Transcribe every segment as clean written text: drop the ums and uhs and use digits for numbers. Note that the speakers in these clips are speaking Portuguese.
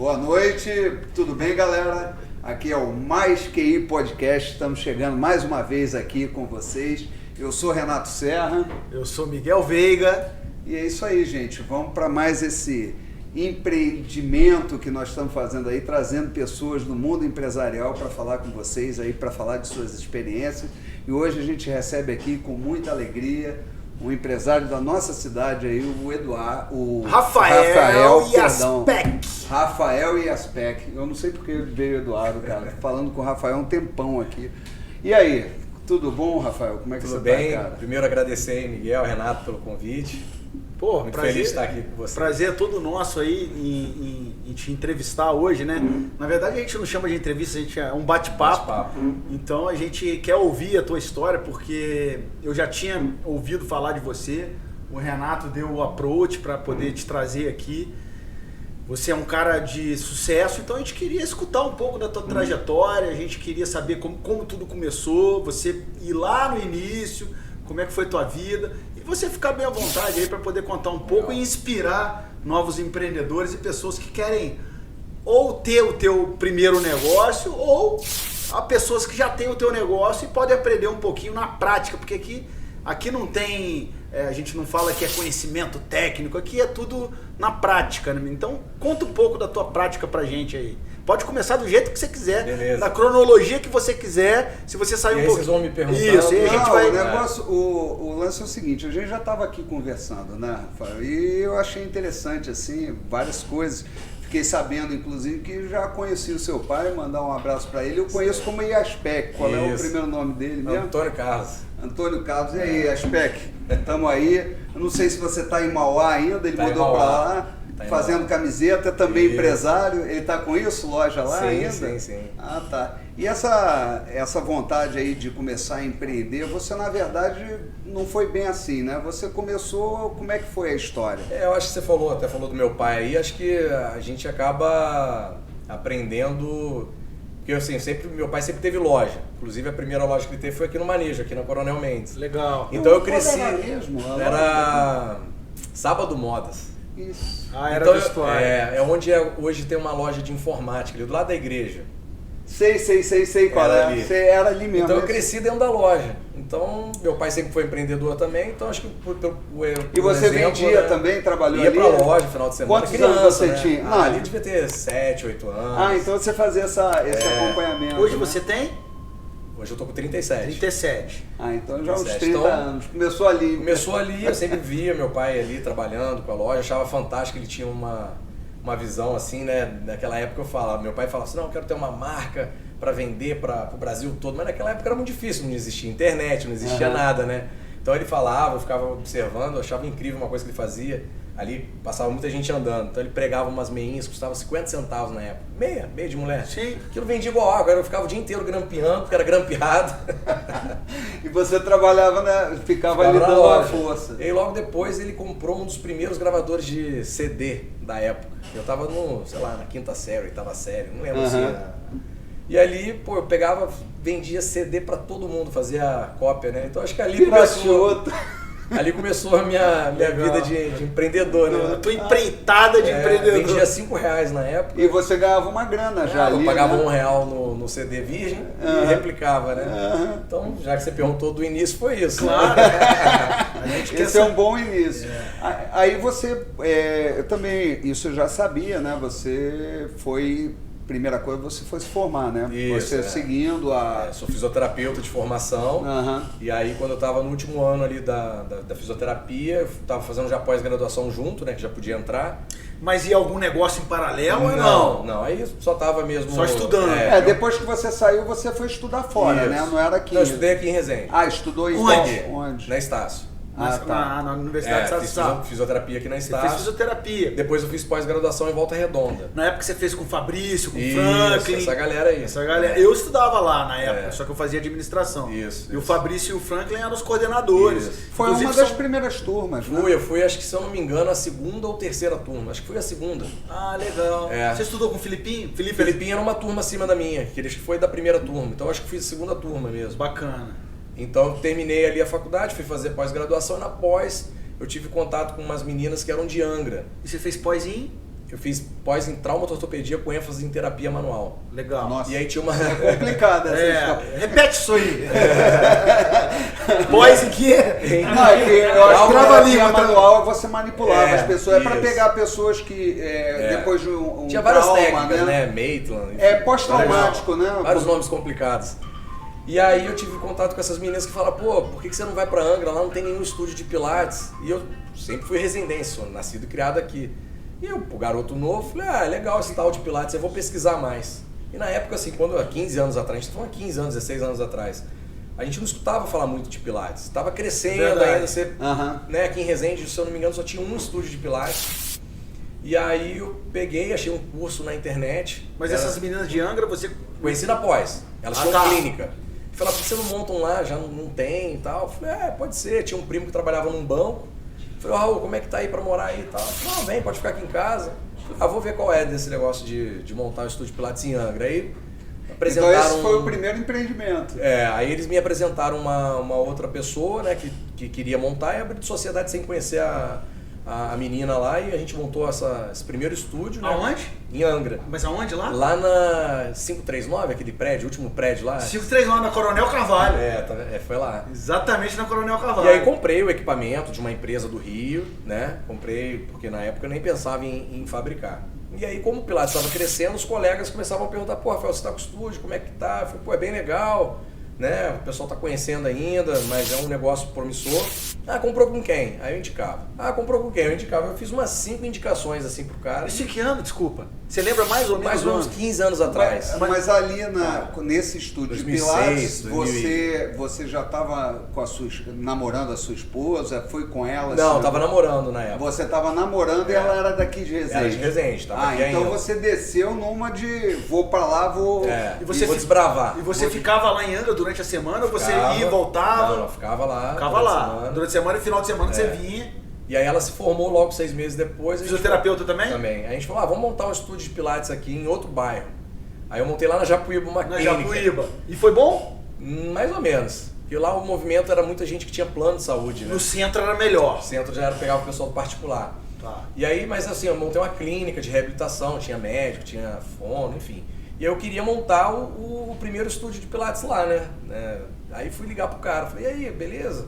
Boa noite, tudo bem, galera? Aqui é o Mais QI Podcast, estamos chegando mais uma vez aqui com vocês. Eu sou Renato Serra. Eu sou Miguel Veiga. E é isso aí, gente. Vamos para mais esse empreendimento que nós estamos fazendo aí, trazendo pessoas do mundo empresarial para falar com vocês aí, para falar de suas experiências. E hoje a gente recebe aqui com muita alegria um empresário da nossa cidade aí, o Rafael Yaspek. Rafael Yaspek. Eu não sei porque veio o Eduardo, cara. Tô falando com o Rafael há um tempão aqui. E aí, tudo bom, Rafael? Como é que tudo você bem? tá, cara? Primeiro agradecer aí, Miguel, Renato, pelo convite. Pô, muito prazer, feliz de estar aqui com você. Prazer é todo nosso aí em te entrevistar hoje, né? Na verdade a gente não chama de entrevista, a gente é um bate-papo. Então a gente quer ouvir a tua história porque eu já tinha ouvido falar de você. O Renato deu o approach para poder te trazer aqui. Você é um cara de sucesso, então a gente queria escutar um pouco da tua trajetória, a gente queria saber como tudo começou, você ir lá no início, como é que foi tua vida, e você ficar bem à vontade aí para poder contar um pouco e inspirar novos empreendedores e pessoas que querem ou ter o teu primeiro negócio ou a pessoas que já têm o teu negócio e podem aprender um pouquinho na prática, porque aqui não tem, a gente não fala que é conhecimento técnico, aqui é tudo na prática, né? Então conta um pouco da tua prática pra gente aí. Pode começar do jeito que você quiser, beleza, na cronologia que você quiser, se você sair um pouco. Vocês vão me perguntar. Isso, e a gente vai... O negócio, o lance é o seguinte, a gente já estava aqui conversando, né, Rafael? E eu achei interessante, assim, várias coisas. Fiquei sabendo, inclusive, que já conheci o seu pai, mandar um abraço para ele. Eu conheço como Yaspek. Qual é o primeiro nome dele mesmo? Antônio Carlos. Antônio Carlos. E aí, Yaspek? Estamos aí. Eu não sei se você está em Mauá ainda, ele mudou para lá. Fazendo camiseta, também empresário. Ele está com isso, loja lá ainda? Sim. Ah, tá. E essa vontade aí de começar a empreender, você na verdade não foi bem assim, né? Você começou, como é que foi a história? Eu acho que você até falou do meu pai aí, acho que a gente acaba aprendendo, porque assim, meu pai sempre teve loja, inclusive a primeira loja que ele teve foi aqui no Manejo, aqui na Coronel Mendes. Legal. Então eu cresci, era Sábado Modas. Isso. Era então, vestuário. É onde hoje tem uma loja de informática, ali do lado da igreja. Sei qual é. Você era ali mesmo. Então eu cresci dentro da loja. Então meu pai sempre foi empreendedor também, então acho que E você vendia também, trabalhou ia ali? Ia pra loja no final de semana. Quantos anos você tinha? Ali devia ter 7, 8 anos. Ah, então você fazia esse acompanhamento. Hoje né? você tem? Hoje eu tô com 37. 37. Ah, então já uns 30 então, anos. Começou ali. Começou ali, eu sempre via meu pai ali trabalhando com a loja, achava fantástico, ele tinha uma visão assim, né? Naquela época eu falava, meu pai falava assim, não, eu quero ter uma marca para vender para o Brasil todo, mas naquela época era muito difícil, não existia internet, não existia nada, né? Então ele falava, eu ficava observando, eu achava incrível uma coisa que ele fazia. Ali passava muita gente andando, então ele pregava umas meinhas, custava 50 centavos na época. Meia de mulher. Sim. Aquilo vendia igual água, agora eu ficava o dia inteiro grampeando, porque era grampeado. E você trabalhava, né? Ficava ali dando a força. E aí, logo depois ele comprou um dos primeiros gravadores de CD da época. Eu tava na quinta série, oitava série, não lembro se era. E ali, pô, eu pegava, vendia CD pra todo mundo, fazia cópia, né? Então acho que ali começou a minha vida de empreendedor, né? A tua empreitada de empreendedor. Vendia R$5 na época. E você ganhava uma grana já ali, eu pagava né? R$1 no CD virgem e replicava, né? Então, já que você perguntou do início, foi isso. Claro. Esse é um bom início. Aí você, eu também, isso eu já sabia, né? Você foi... Primeira coisa, você foi se formar, né? Isso, você seguindo a... sou fisioterapeuta de formação. E aí, quando eu estava no último ano ali da fisioterapia, eu estava fazendo já pós-graduação junto, né? Que já podia entrar. Mas e algum negócio em paralelo ou não? Aí só estava mesmo... Só estudando. Depois que você saiu, você foi estudar fora, né? Não era aqui. Não, eu estudei aqui em Resende. Ah, estudou em onde? Na Estácio. Na Universidade de Fiz fisioterapia aqui na Estácio. Você fez fisioterapia. Depois eu fiz pós-graduação em Volta Redonda. Na época você fez com o Fabrício, com o Franklin. Essa galera aí. Eu estudava lá na época, só que eu fazia administração. Isso. O Fabrício e o Franklin eram os coordenadores. Foi uma das primeiras turmas, né? Eu fui, acho que se eu não me engano, a segunda ou terceira turma. Acho que foi a segunda. Ah, legal. Você estudou com o Filipinho? Filipinho era uma turma acima da minha, que ele foi da primeira turma. Então acho que fiz a segunda turma mesmo. Bacana. Então eu terminei ali a faculdade, fui fazer pós-graduação e na pós eu tive contato com umas meninas que eram de Angra. E você fez pós em? Eu fiz pós em traumatortopedia com ênfase em terapia manual. Legal. Nossa. E aí tinha uma... É complicada essa história. Repete isso aí. Pós em quê? Não, é que eu acho que Trava a a língua, manual você manipulava as pessoas. É para isso. pegar pessoas que depois de um Tinha várias trauma, técnicas, né? Maitland. É pós-traumático, né? Vários nomes complicados. E aí eu tive contato com essas meninas que falam, pô, por que você não vai pra Angra? Lá não tem nenhum estúdio de pilates. E eu sempre fui residência, sou nascido e criado aqui. E eu, pro garoto novo, falei, é legal esse tal de pilates, eu vou pesquisar mais. E na época, assim, quando há 15 anos atrás, a gente falou há 15 anos, 16 anos atrás, a gente não escutava falar muito de pilates. Tava crescendo ainda, né, aqui em Resende, se eu não me engano, só tinha um estúdio de pilates. E aí eu peguei, achei um curso na internet. Mas essas meninas de Angra, você... Conheci na pós, elas tinham clínica. Falei, por que você não montam lá? Já não tem e tal. Falei, pode ser. Tinha um primo que trabalhava num banco. Falei, Raul, como é que tá aí pra morar aí e tal? Falei, não, vem, pode ficar aqui em casa. Falei, vou ver qual é desse negócio de montar um estúdio Pilates em Angra. Aí apresentaram... Então esse foi o primeiro empreendimento. Aí eles me apresentaram uma outra pessoa, né, que queria montar e abrir de sociedade sem conhecer a menina lá, e a gente montou esse primeiro estúdio. Aonde? Né, em Angra. Mas aonde lá? Lá na 539, aquele prédio, o último prédio lá. 539, na Coronel Carvalho. Foi lá. Exatamente na Coronel Carvalho. E aí comprei o equipamento de uma empresa do Rio, né? Comprei, porque na época eu nem pensava em fabricar. E aí, como o Pilates estava crescendo, os colegas começavam a perguntar, pô, Rafael, você tá com o estúdio, como é que tá? Eu falei, pô, é bem legal, né? O pessoal tá conhecendo ainda, mas é um negócio promissor. Ah, comprou com quem? Aí eu indicava. Ah, comprou com quem? Eu indicava. Eu fiz umas 5 indicações assim pro cara. Isso em que ano, desculpa? Você lembra mais ou menos? Mais ou menos 15 anos atrás. Mas ali nesse estúdio 2006, de Pilates, você já estava namorando a sua esposa? Foi com ela? Não, estava namorando na época. Você estava namorando e ela era daqui de Resende? Era de Resende, tava aqui então ainda. Você desceu numa de vou pra lá, vou... E você vou desbravar. E você ficava lá em Angra durante a semana? Ou você Ficava, ia e voltava? Não, ficava lá. Ficava lá. Durante a semana e final de semana você vinha. E aí ela se formou logo 6 meses depois. Fisioterapeuta também? Também. Aí a gente falou, vamos montar um estúdio de pilates aqui em outro bairro. Aí eu montei lá na Japuíba uma clínica. Na Japuíba. E foi bom? Mais ou menos. Porque lá o movimento era muita gente que tinha plano de saúde, né? No centro era melhor. No centro já era pegar o pessoal do particular. Tá. E aí, mas assim, eu montei uma clínica de reabilitação, tinha médico, tinha fono, enfim. E aí eu queria montar o primeiro estúdio de pilates lá, né? Aí fui ligar pro cara, falei, e aí, beleza?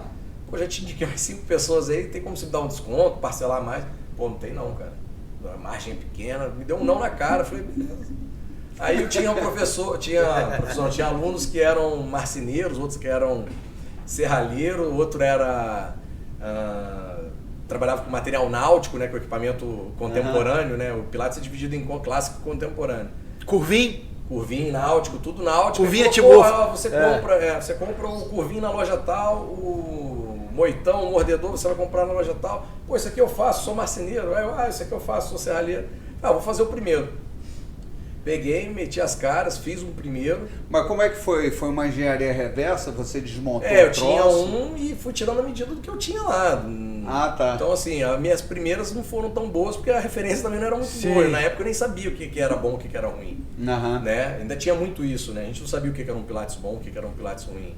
Pô, já te indiquei mais 5 pessoas aí, tem como você me dar um desconto, parcelar mais? Pô, não tem não, cara. A margem é pequena, me deu um não na cara, falei, beleza. Aí eu tinha tinha alunos que eram marceneiros, outros que eram serralheiro, outro era... trabalhava com material náutico, né, com equipamento contemporâneo, né? O Pilates é dividido em clássico e contemporâneo. Curvinho, náutico, tudo náutico. Curvinha você compra o curvinho na loja tal, o moitão, o mordedor, você vai comprar na loja tal. Pô, isso aqui eu faço, sou marceneiro. Isso aqui eu faço, sou serralheiro. Vou fazer o primeiro. Peguei, meti as caras, fiz um primeiro. Mas como é que foi? Foi uma engenharia reversa? Você desmontou eu tinha um e fui tirando a medida do que eu tinha lá. Tá. Então assim, as minhas primeiras não foram tão boas porque a referência também não era muito boa. Na época eu nem sabia o que era bom e o que era ruim. Né? Ainda tinha muito isso, né? A gente não sabia o que era um pilates bom, o que era um pilates ruim.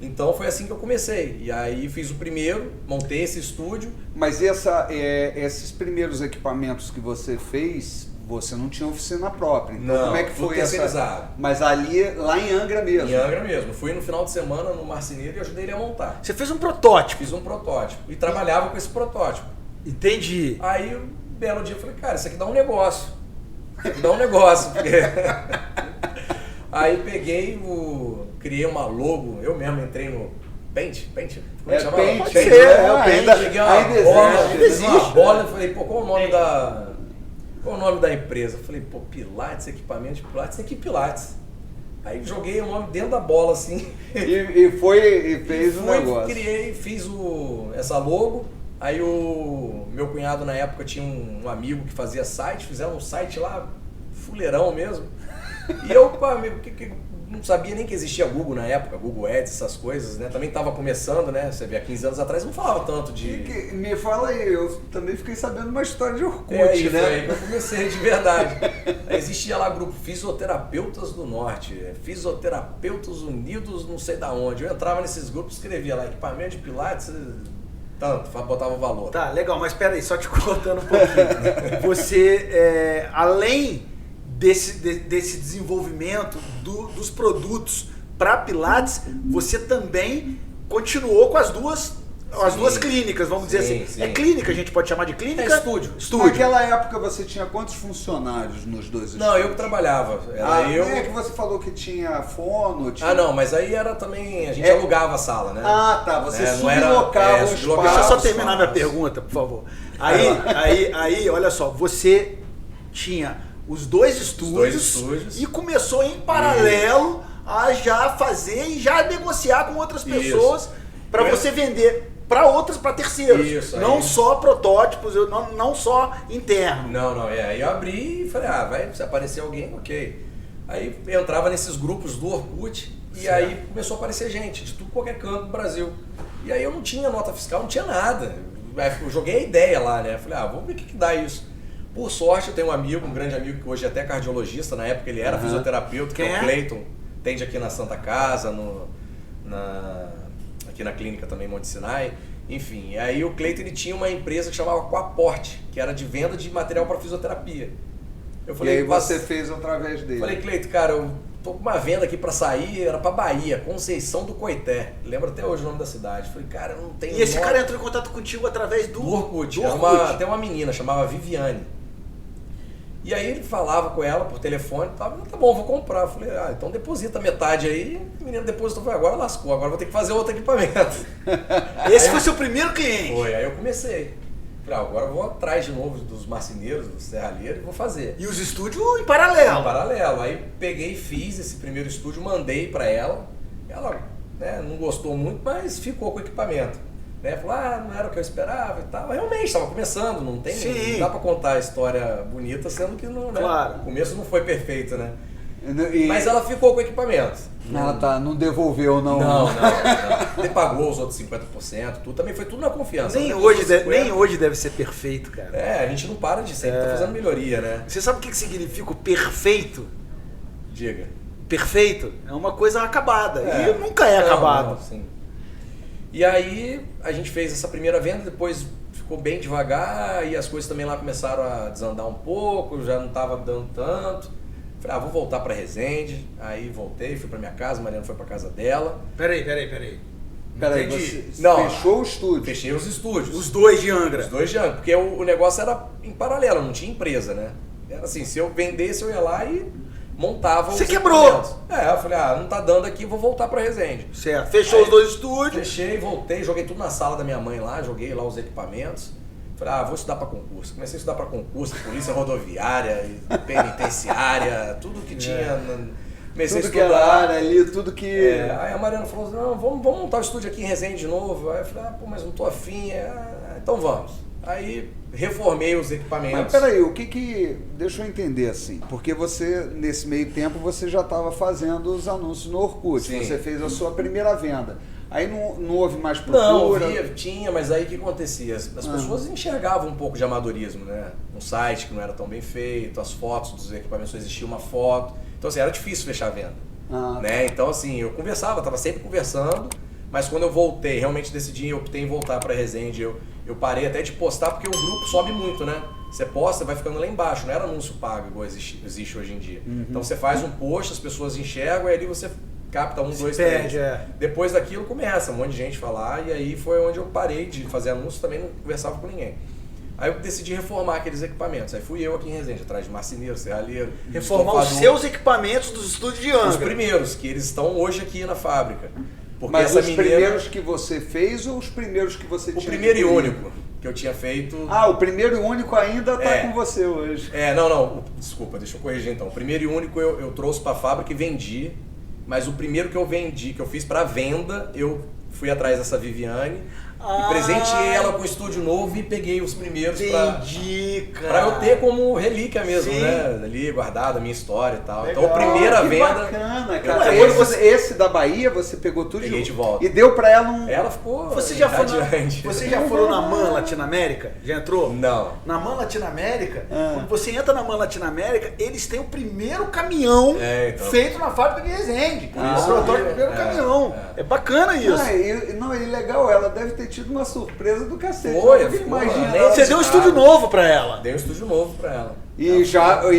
Então foi assim que eu comecei. E aí fiz o primeiro, montei esse estúdio. Mas esses primeiros equipamentos que você fez, você não tinha oficina própria. Então não, como é que foi terceirizado. Mas ali, lá em Angra mesmo? Em Angra mesmo. Fui no final de semana no marceneiro e ajudei ele a montar. Você fez um protótipo? Fiz um protótipo. E trabalhava com esse protótipo. Entendi. Aí, um belo dia, eu falei, cara, isso aqui dá um negócio. Dá um negócio. Porque... Aí peguei, criei uma logo, eu mesmo entrei no Paint? Como é que chama? Paint. Peguei uma bola e falei, pô, qual o nome da empresa? Falei, pô, Pilates, equipamento de Pilates, tem que Pilates. Aí joguei o nome dentro da bola assim. E fez o negócio. Fiz essa logo. Aí o meu cunhado na época tinha um amigo que fazia site, fizeram um site lá, fuleirão mesmo. E eu, não sabia nem que existia Google na época, Google Ads, essas coisas, né? Também estava começando, né? Você vê, há 15 anos atrás não falava tanto de... Me fala aí, eu também fiquei sabendo uma história de Orkut, né? Foi aí que eu comecei de verdade. Existia lá grupo Fisioterapeutas do Norte, Fisioterapeutas Unidos não sei da onde. Eu entrava nesses grupos, escrevia lá, equipamento de pilates, tanto, botava o valor. Tá, legal, mas espera aí, só te cortando um pouquinho. Você, além desse desenvolvimento dos produtos para Pilates, você também continuou com as duas clínicas, vamos dizer assim. Sim. É clínica, a gente pode chamar de clínica? É estúdio. Naquela época você tinha quantos funcionários nos dois estúdios? Não, eu que trabalhava. É que você falou que tinha fono. Ah, não, mas aí era também. A gente alugava a sala, né? Ah, tá. Você sublocava o espaço. Deixa eu só terminar minha pergunta, por favor. Aí, olha só, você tinha os dois estúdios e começou em paralelo a já fazer e já negociar com outras pessoas para você vender para terceiros. Isso, não só protótipos, não só interno. Não. Aí eu abri e falei, se aparecer alguém, ok. Aí eu entrava nesses grupos do Orkut e aí começou a aparecer gente de tudo, qualquer canto do Brasil. E aí eu não tinha nota fiscal, não tinha nada. Eu joguei a ideia lá, né? Falei, vamos ver o que dá isso. Por sorte, eu tenho um grande amigo que hoje é até cardiologista, na época ele era fisioterapeuta, que é o Cleiton, atende aqui na Santa Casa, aqui na clínica também, Monte Sinai. Enfim, e aí o Cleiton ele tinha uma empresa que chamava Coaporte, que era de venda de material para fisioterapia. Eu falei, e aí você fez através dele. Falei, Cleiton, cara, eu tô com uma venda aqui para sair, era para Bahia, Conceição do Coité. Lembro até hoje o nome da cidade. Falei, cara, eu não tenho. E esse cara entrou em contato contigo através do Orkut. Até uma menina, chamava Viviane. E aí ele falava com ela por telefone e tal, tá bom, vou comprar. Eu falei, então deposita metade aí. O menino depositou, falei, agora lascou, agora vou ter que fazer outro equipamento. Esse foi seu primeiro cliente? Foi, aí eu comecei. Falei, agora eu vou atrás de novo dos marceneiros, dos serralheiros e vou fazer. E os estúdios em paralelo? Em paralelo. Aí peguei, fiz esse primeiro estúdio, mandei pra ela. Ela não gostou muito, mas ficou com o equipamento. Falou, não era o que eu esperava e tal. Realmente, estava começando, não dá pra contar a história bonita, sendo que não, claro. O começo não foi perfeito, né? Mas ela ficou com o equipamento. Não devolveu, não. Não. Ele pagou os outros 50%, tudo. Também foi tudo na confiança. Nem hoje deve ser perfeito, cara. A gente não para de sempre, tá fazendo melhoria, né? Você sabe o que significa o perfeito? Diga. Perfeito é uma coisa acabada. E nunca é acabado. Não, sim. E aí a gente fez essa primeira venda, depois ficou bem devagar e as coisas também lá começaram a desandar um pouco, já não estava dando tanto. Falei, vou voltar para Resende. Aí voltei, fui para minha casa, a Mariana foi para casa dela. Peraí. Peraí, você fechou o estúdio? Fechei os estúdios. Os dois de Angra? Os dois de Angra, porque o negócio era em paralelo, não tinha empresa, né? Era assim, se eu vendesse eu ia lá e montava os equipamentos. Eu falei, não tá dando aqui, vou voltar pra Resende. Certo, fechou os dois estúdios. Fechei, voltei, joguei tudo na sala da minha mãe lá, joguei lá os equipamentos. Falei, vou estudar pra concurso. Comecei a estudar pra concurso, polícia rodoviária, penitenciária, tudo que tinha. Comecei tudo a estudar. Que era área ali, tudo que... Aí a Mariana falou assim, não, vamos montar o estúdio aqui em Resende de novo. Aí eu falei, mas não tô afim. Então vamos. Aí reformei os equipamentos. Mas peraí, deixa eu entender assim, porque você, nesse meio tempo, você já estava fazendo os anúncios no Orkut, Sim. Você fez a sua primeira venda. Aí não houve mais procura? Não, tinha, mas aí o que acontecia? As pessoas enxergavam um pouco de amadorismo, né? Um site que não era tão bem feito, as fotos dos equipamentos, só existia uma foto. Então assim, era difícil fechar a venda. Né? Então assim, eu estava sempre conversando, mas quando eu voltei, realmente decidi, eu optei em voltar para Resende, eu parei até de postar, porque o grupo sobe muito, né? Você posta, vai ficando lá embaixo, não era anúncio pago igual existe hoje em dia. Então você faz um post, as pessoas enxergam e ali você capta 1, 2, 3. Depois daquilo começa um monte de gente falar e aí foi onde eu parei de fazer anúncio, também não conversava com ninguém. Aí eu decidi reformar aqueles equipamentos. Aí fui eu aqui em Resende, atrás de marceneiro, serralheiro. Reformar os seus equipamentos dos estúdios de Angra. Os primeiros, que eles estão hoje aqui na fábrica. Porque mas os primeiros que você fez ou os primeiros que você tinha? O primeiro e único que eu tinha feito. O primeiro e único ainda está com você hoje. Não. Desculpa, deixa eu corrigir então. O primeiro e único eu trouxe para a fábrica e vendi. Mas o primeiro que eu vendi, que eu fiz para venda, eu fui atrás dessa Viviane e presenteei ela com um estúdio novo e peguei os primeiros para eu ter como relíquia mesmo, né? Ali guardado a minha história e tal. Legal. Então a primeira venda. Bacana, cara. Esse da Bahia você pegou tudo de volta. E deu para ela um. Ela ficou. Você já foi na MAN Latinoamérica? Já entrou? Não. Na MAN Latinoamérica, quando você entra na MAN Latinoamérica, eles têm o primeiro caminhão feito na fábrica de Resende. O primeiro caminhão. É bacana isso. E legal, ela deve ter tido uma surpresa do cacete. Foi, imagina. Você deu um estúdio novo pra ela. Dei um estúdio novo pra ela. E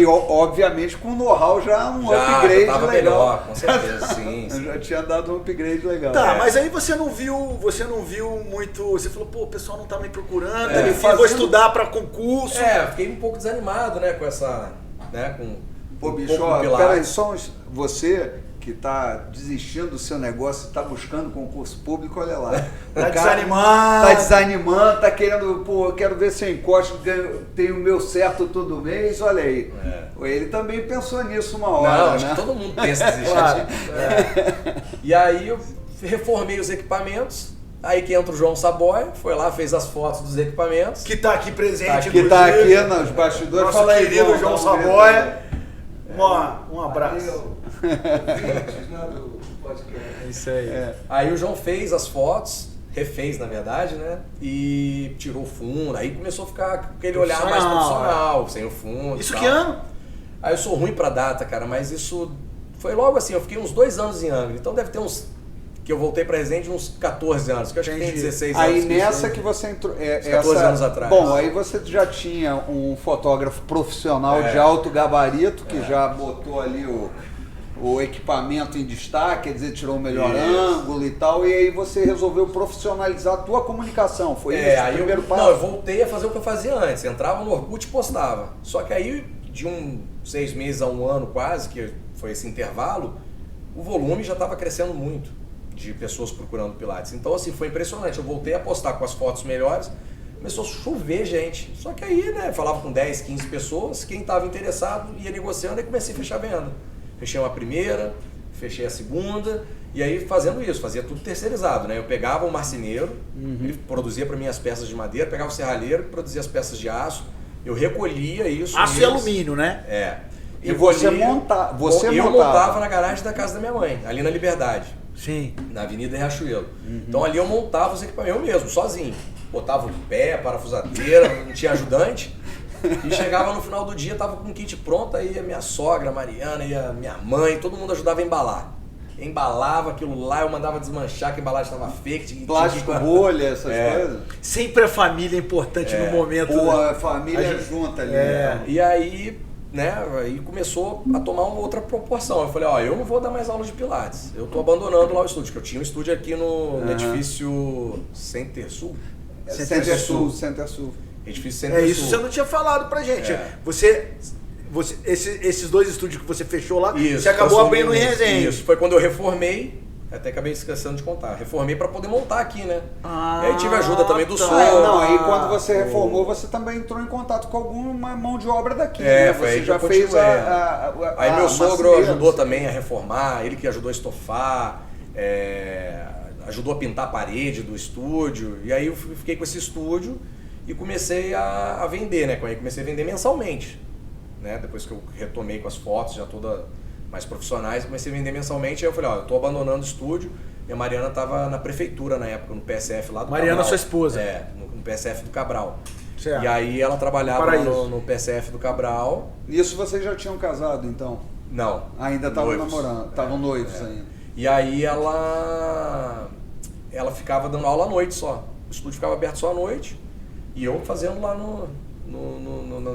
obviamente com o know-how já upgrade já tava legal. Melhor, com certeza, sim. Eu já tinha dado um upgrade legal. Tá, mas aí você não viu muito. Você falou, pô, o pessoal não tá me procurando, vou estudar pra concurso. Fiquei um pouco desanimado, né, com essa. Né, Pô, um bicho, pouco do peraí, Pilates. você que está desistindo do seu negócio, está buscando concurso público, olha lá. Tá desanimado. Tá desanimando, tá querendo, pô, eu quero ver se eu encosto, tenho o meu certo todo mês, olha aí. Ele também pensou nisso uma hora, Não, né? acho que todo mundo pensa em desistir. Claro. E aí eu reformei os equipamentos, aí que entra o João Saboia, foi lá, fez as fotos dos equipamentos. Que tá aqui presente. Que tá aqui nos bastidores. Nosso Fala aí, querido João Saboia. Um abraço. É isso aí. Aí o João fez as fotos, refez na verdade, né? E tirou o fundo, aí começou a ficar com aquele olhar mais profissional, sem o fundo. Isso e tal. que ano? Aí eu sou ruim pra data, cara, mas isso foi logo assim, eu fiquei uns 2 anos em Angra, então deve ter uns... Que eu voltei pra Resende uns 14 anos, que eu acho que tem 16 anos. Aí nessa que você entrou... 14 anos atrás. Bom, aí você já tinha um fotógrafo profissional de alto gabarito, que já botou ali o equipamento em destaque, quer dizer, tirou o melhor ângulo e tal, e aí você resolveu profissionalizar a tua comunicação, foi isso o primeiro passo? Não, eu voltei a fazer o que eu fazia antes, entrava no Orkut e postava. Só que aí, de 6 meses a 1 ano quase, que foi esse intervalo, o volume já estava crescendo muito de pessoas procurando Pilates. Então, assim, foi impressionante. Eu voltei a postar com as fotos melhores, começou a chover gente. Só que aí, né, falava com 10, 15 pessoas, quem estava interessado ia negociando e comecei a fechar a venda. Fechei uma primeira, fechei a segunda, e aí fazendo isso, fazia tudo terceirizado, né? Eu pegava o marceneiro, ele produzia para mim as peças de madeira, pegava o serralheiro, produzia as peças de aço, eu recolhia isso. Aço e alumínio, né? E você montava? Eu montava na garagem da casa da minha mãe, ali na Liberdade. Sim. Na Avenida Riachuelo. Então ali eu montava os equipamentos eu mesmo, sozinho. Botava o pé, parafusadeira, não tinha ajudante. E chegava no final do dia, tava com o kit pronto, aí a minha sogra, a Mariana, e a minha mãe, todo mundo ajudava a embalar. Embalava aquilo lá, eu mandava desmanchar, que a embalagem estava fake. Plástico, bolha, essas coisas. Sempre a família é importante no momento. Pô, a família junta ali. E aí, né, aí começou a tomar uma outra proporção. Eu falei, ó, eu não vou dar mais aula de Pilates. Eu tô abandonando lá o estúdio, que eu tinha um estúdio aqui no edifício Center Sul. Center Sul. Edifício Center Sul. Isso você não tinha falado pra gente. Esses 2 estúdios que você fechou lá, você acabou abrindo em Resende. Isso, foi quando eu reformei, até acabei esquecendo de contar. Reformei pra poder montar aqui, né? E aí tive ajuda também do som. Aí quando você reformou, você também entrou em contato com alguma mão de obra daqui, né? Foi você aí que já eu fez Aí meu sogro ajudou também a reformar, ele que ajudou a estofar, ajudou a pintar a parede do estúdio. E aí eu fiquei com esse estúdio e comecei a vender, né? Aí comecei a vender mensalmente, né? Depois que eu retomei com as fotos já toda mais profissionais, comecei a vender mensalmente. Aí eu falei, ó, eu tô abandonando o estúdio. E a Mariana tava na prefeitura na época, no PSF lá do Mariana, Cabral. Sua esposa. No PSF do Cabral. Certo. E aí ela trabalhava lá no PSF do Cabral. Isso vocês já tinham casado, então? Não. Ainda estavam namorando, estavam noivos ainda. E aí ela ficava dando aula à noite só. O estúdio ficava aberto só à noite. E eu fazendo lá na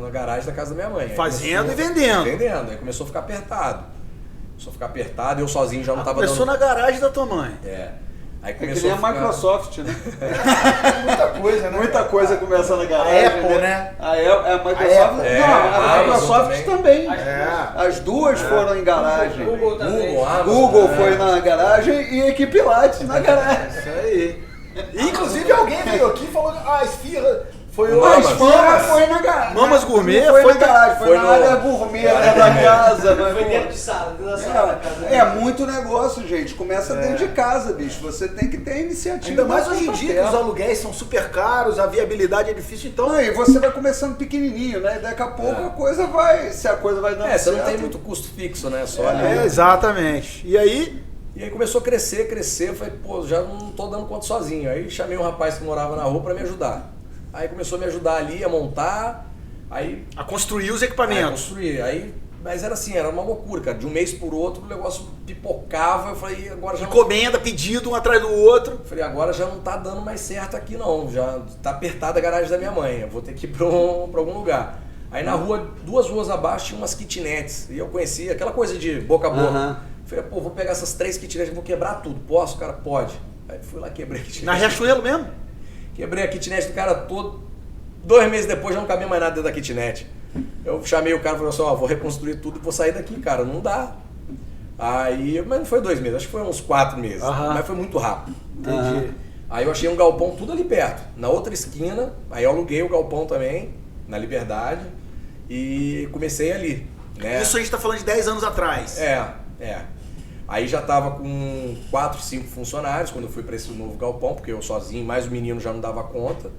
garagem da casa da minha mãe. Fazendo e vendendo. Vendendo. Aí começou a ficar apertado. Eu sozinho já não estava dando... Começou na garagem da tua mãe. Aí começou que nem a Microsoft, né? Muita coisa, né? Muita coisa começa na garagem. A Apple, né? A Microsoft. A Microsoft também. As duas foram em garagem. Google também. Google foi na garagem e a equipe Pilates na garagem. Isso aí. Inclusive alguém veio aqui e falou a esfirra foi o Mamas foi na garagem. Mamas Gourmet foi na garagem, foi na área gourmet da casa. Foi dentro de sala, dentro da sala da casa. É muito negócio, gente. Começa dentro de casa, bicho. Você tem que ter iniciativa. Ainda mais hoje em dia que os aluguéis são super caros, a viabilidade é difícil, então... E você vai começando pequenininho, né? Daqui a pouco a coisa vai... Se a coisa vai dando certo... você não tem muito custo fixo, né? Só ali. Exatamente. E aí começou a crescer, eu falei, pô, já não tô dando conta sozinho. Aí chamei um rapaz que morava na rua pra me ajudar. Aí começou a me ajudar ali a montar, a construir os equipamentos. Aí Mas era assim, era uma loucura, cara. De um mês por outro o negócio pipocava. Eu falei, agora já. Encomenda, pedido, um atrás do outro. Eu falei, agora já não tá dando mais certo aqui não. Já tá apertada a garagem da minha mãe. Eu vou ter que ir pra algum lugar. Aí na rua, 2 ruas abaixo, tinha umas kitnets. E eu conhecia aquela coisa de boca a boca. Falei, pô, vou pegar essas 3 kitnets, vou quebrar tudo. Posso? O cara, pode. Aí fui lá, quebrei a kitnet. Na Riachuelo mesmo? Quebrei a kitnet do cara todo. 2 meses depois já não cabia mais nada dentro da kitnet. Eu chamei o cara e falei assim, ó, vou reconstruir tudo e vou sair daqui, cara. Não dá. Aí, mas não foi 2 meses, acho que foi uns 4 meses. Mas foi muito rápido. Entendi. Aí eu achei um galpão tudo ali perto. Na outra esquina, aí eu aluguei o galpão também, na Liberdade. E comecei ali, né? Isso a gente tá falando de 10 anos atrás. É. Aí já tava com 4, 5 funcionários quando eu fui para esse novo galpão, porque eu sozinho, mais o menino já não dava conta,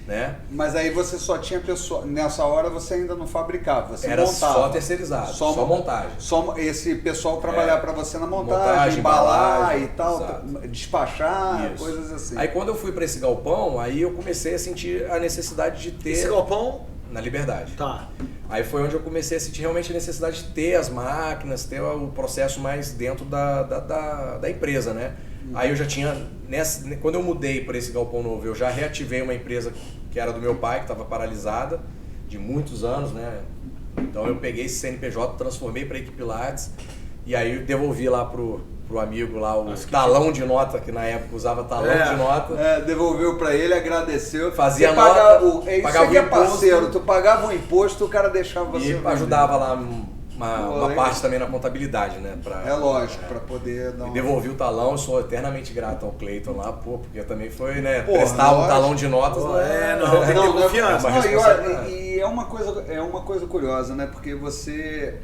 né? Mas aí você só tinha pessoa, nessa hora você ainda não fabricava, você era montava. Só terceirizado, só montagem. Só esse pessoal trabalhar para você na montagem, embalar embalagem, e tal, exato. Despachar, Isso. coisas assim. Aí quando eu fui para esse galpão, aí eu comecei a sentir a necessidade de ter... Esse galpão? Na Liberdade. Tá. Aí foi onde eu comecei a sentir realmente a necessidade de ter as máquinas, ter o processo mais dentro da empresa, né? Aí eu já tinha, quando eu mudei para esse galpão novo, eu já reativei uma empresa que era do meu pai, que estava paralisada, de muitos anos, né? Então eu peguei esse CNPJ, transformei para Equipe Pilates, e aí eu devolvi lá pro amigo lá o talão de nota, que na época usava talão de nota. Devolveu pra ele, agradeceu. Fazia nota, isso pagava que é parceiro, tu pagava o imposto, o cara deixava você... E ajudava lá uma parte também na contabilidade, né? É lógico, pra poder dar E devolvi o talão, eu sou eternamente grato ao Cleiton lá, porque também foi, né? Porra, prestar lógico. um talão de notas, Tem que ter confiança. E é uma coisa curiosa, né? Porque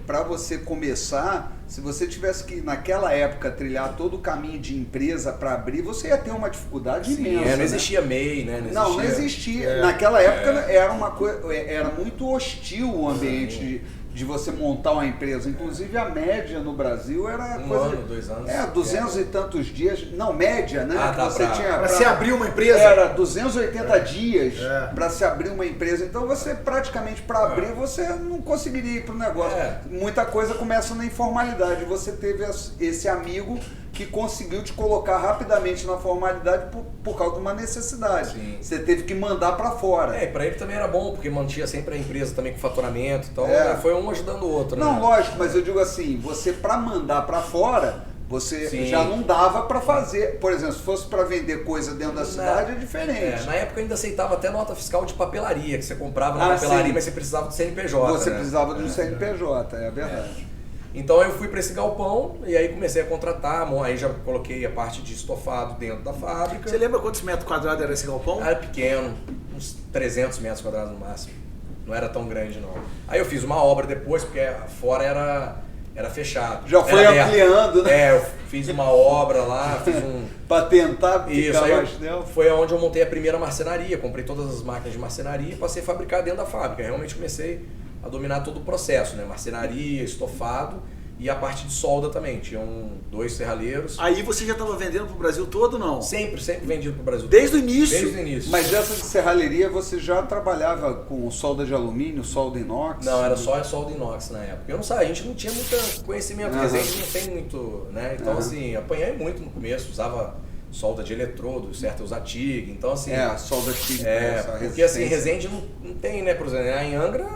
pra você começar, se você tivesse que, naquela época, trilhar todo o caminho de empresa para abrir, você ia ter uma dificuldade imensa. Não existia MEI, né? Não existia. Naquela época era muito hostil o ambiente de você montar uma empresa. Inclusive a média no Brasil era um ano, 2 anos. 200 e tantos dias. Não, média, né? Para se abrir uma empresa? Era 280 dias para se abrir uma empresa. Então você praticamente, para abrir, você não conseguiria ir para o negócio. Muita coisa começa na informalidade. Você teve esse amigo que conseguiu te colocar rapidamente na formalidade por causa de uma necessidade. Sim. Você teve que mandar para fora. E para ele também era bom, porque mantinha sempre a empresa também com faturamento, então foi um ajudando o outro. Não, né? lógico, mas eu digo assim, você para mandar para fora, você já não dava para fazer. Por exemplo, se fosse para vender coisa dentro da cidade, é diferente. Na época eu ainda aceitava até nota fiscal de papelaria, que você comprava na papelaria, mas você precisava do CNPJ. Você precisava do CNPJ, é verdade. Então eu fui para esse galpão e aí comecei a contratar, aí já coloquei a parte de estofado dentro da fábrica. Você lembra quantos metros quadrados era esse galpão? Era pequeno, uns 300 metros quadrados no máximo. Não era tão grande não. Aí eu fiz uma obra depois, porque fora era fechado. Já foi ampliando, né? Eu fiz uma obra lá, fiz para tentar ficar mais tempo. Foi onde eu montei a primeira marcenaria, comprei todas as máquinas de marcenaria e passei a fabricar dentro da fábrica. Realmente comecei a dominar todo o processo, né? Marcenaria, estofado e a parte de solda também. Tinham 2 serralheiros. Aí você já estava vendendo para o Brasil todo, não? Sempre vendido para o Brasil Desde todo. o início? Desde o início. Mas essa de serralheria você já trabalhava com solda de alumínio, solda inox? Não, era só a solda inox na época. Eu não sabia, a gente não tinha muito conhecimento, porque a gente não tem muito, né? Então assim, apanhei muito no começo, usava solda de eletrodo, certo? Usar TIG, então assim... solda TIG. Porque assim, Resende não tem, né? Por exemplo, em Angra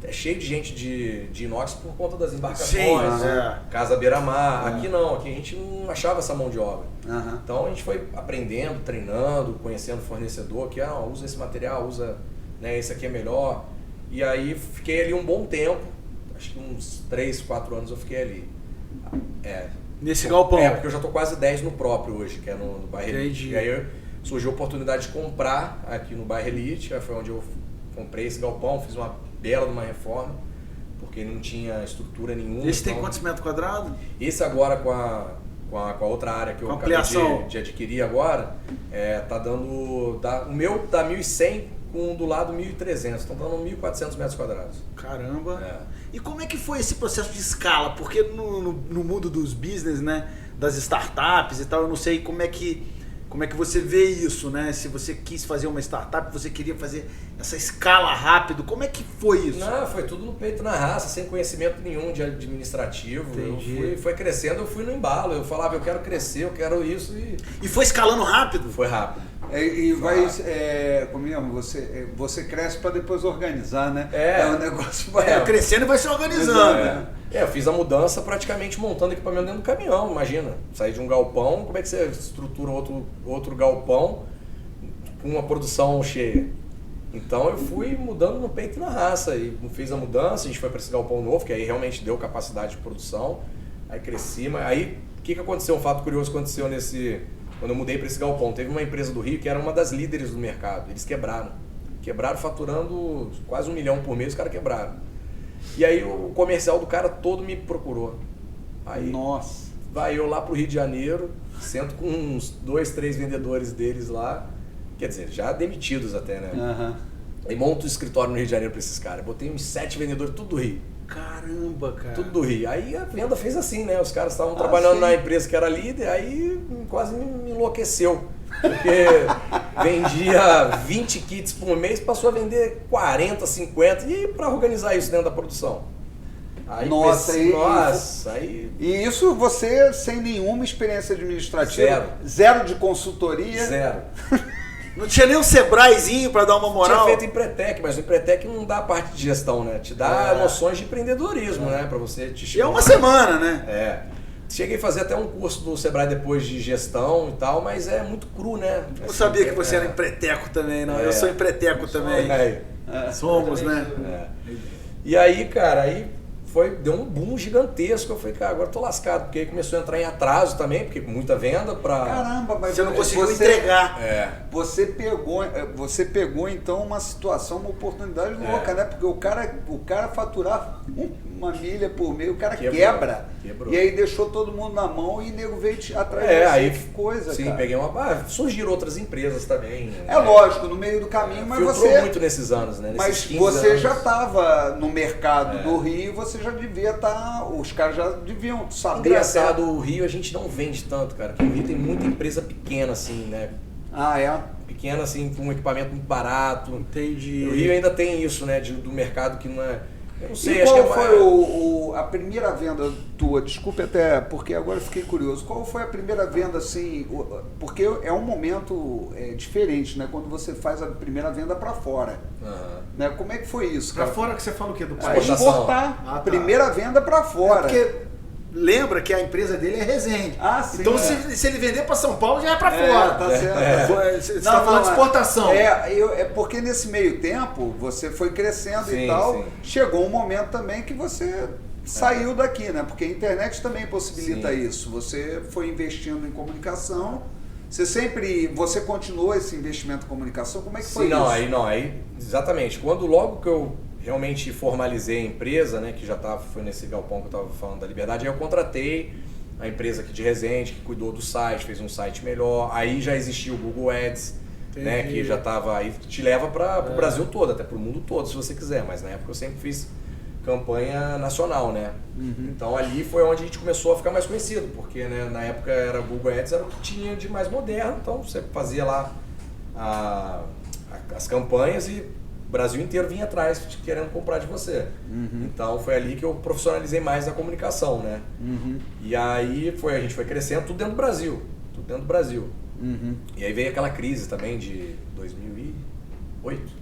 é cheio de gente de inox por conta das embarcações, Casa Beira-Mar. Aqui não, aqui a gente não achava essa mão de obra. Então a gente foi aprendendo, treinando, conhecendo o fornecedor, que usa esse material, usa, né, esse aqui é melhor. E aí fiquei ali um bom tempo, acho que uns 3, 4 anos eu fiquei ali. Nesse galpão? Porque eu já tô quase 10 no próprio hoje, que é no bairro Elite. E aí surgiu a oportunidade de comprar aqui no bairro Elite, aí foi onde eu comprei esse galpão, fiz uma bela de uma reforma, porque não tinha estrutura nenhuma. Esse tem quantos metros quadrados? Esse agora com a outra área que eu acabei de adquirir agora, tá dando... o meu dá 1.100 com do lado 1.300, estão dando 1.400 metros quadrados. Caramba! E como é que foi esse processo de escala? Porque no mundo dos business, né, das startups e tal, eu não sei como é que Como é que você vê isso, né? Se você quis fazer uma startup, você queria fazer essa escala rápido, como é que foi isso? Não, foi tudo no peito, na raça, sem conhecimento nenhum de administrativo. Entendi. Foi crescendo, eu fui no embalo. Eu falava, eu quero crescer, eu quero isso E foi escalando rápido? Foi rápido. Como mesmo, você cresce para depois organizar, né? O negócio crescendo e vai se organizando. Eu fiz a mudança praticamente montando equipamento dentro do caminhão, imagina. Sair de um galpão, como é que você estrutura outro galpão com uma produção cheia? Então eu fui mudando no peito e na raça, e fiz a mudança, a gente foi para esse galpão novo, que aí realmente deu capacidade de produção, aí cresci, mas aí o que aconteceu? Um fato curioso aconteceu quando eu mudei para esse galpão. Teve uma empresa do Rio que era uma das líderes do mercado, eles quebraram faturando quase 1 milhão por mês, os caras quebraram. E aí o comercial do cara todo me procurou. Aí, nossa! Vai eu lá pro Rio de Janeiro, sento com uns 2, 3 vendedores deles lá, quer dizer, já demitidos até, né? Uhum. Aí monto o escritório no Rio de Janeiro pra esses caras. Botei uns 7 vendedores, tudo do Rio. Caramba, cara. Tudo do Rio. Aí a venda fez assim, né? Os caras estavam trabalhando na empresa que era líder, aí quase me enlouqueceu. Porque vendia 20 kits por mês, passou a vender 40, 50, e para organizar isso dentro da produção. Aí aí... E isso você sem nenhuma experiência administrativa? Zero de consultoria? Zero. Não tinha nem um Sebraezinho para dar uma moral? Tinha feito Empretec, mas o Empretec não dá parte de gestão, né? Te dá noções de empreendedorismo, né? Para você te estimular. E é uma semana, né? Cheguei a fazer até um curso do Sebrae depois de gestão e tal, mas é muito cru, né? Eu sabia que você era empreteco também, não. Eu sou empreteco também. Somos, né? E aí, cara, deu um boom gigantesco. Eu falei, cara, agora eu tô lascado, porque aí começou a entrar em atraso também, porque muita venda pra... Caramba, mas você não conseguiu entregar. Você pegou então uma situação, uma oportunidade louca, né? Porque o cara faturar uma milha por mês, o cara quebrou. E aí deixou todo mundo na mão e o nego veio atrás de você. Aí, que coisa, sim, cara. peguei surgiram outras empresas também. Lógico, no meio do caminho, mas filtrou você... muito nesses anos, né? Mas você já estava no mercado do Rio, você já devia estar... Os caras já deviam saber. Engraçado, o Rio a gente não vende tanto, cara. Porque o Rio tem muita empresa pequena, assim, né? Pequena, assim, com um equipamento muito barato. Entendi. O Rio ainda tem isso, né? Do mercado que não é... Eu não sei, e acho qual que foi a primeira venda tua? Desculpe até, porque agora eu fiquei curioso. Qual foi a primeira venda, assim? Porque é um momento diferente, né? Quando você faz a primeira venda para fora. Né? Como é que foi isso, cara? Para fora que você fala o quê? Do país? Exportar. Primeira venda para fora. Porque lembra que a empresa dele é Resende. Sim. Então se ele vender para São Paulo já é para fora. Tá certo. Você está falando de exportação. Porque nesse meio tempo você foi crescendo e tal. Sim. Chegou um momento também que você saiu daqui, né? Porque a internet também possibilita isso. Você foi investindo em comunicação. Você continuou esse investimento em comunicação? Como é que foi isso? Exatamente. Logo que eu realmente formalizei a empresa, né, que foi nesse galpão que eu estava falando da Liberdade, aí eu contratei a empresa aqui de Resende, que cuidou do site, fez um site melhor, aí já existia o Google Ads, né, que já estava, aí te leva para o Brasil todo, até para o mundo todo, se você quiser, mas na época eu sempre fiz campanha nacional, né, então ali foi onde a gente começou a ficar mais conhecido, porque, né, na época era Google Ads, era o que tinha de mais moderno, então você fazia lá as campanhas e o Brasil inteiro vinha atrás querendo comprar de você. Então foi ali que eu profissionalizei mais a comunicação, né? E aí a gente foi crescendo tudo dentro do Brasil. E aí veio aquela crise também de 2008.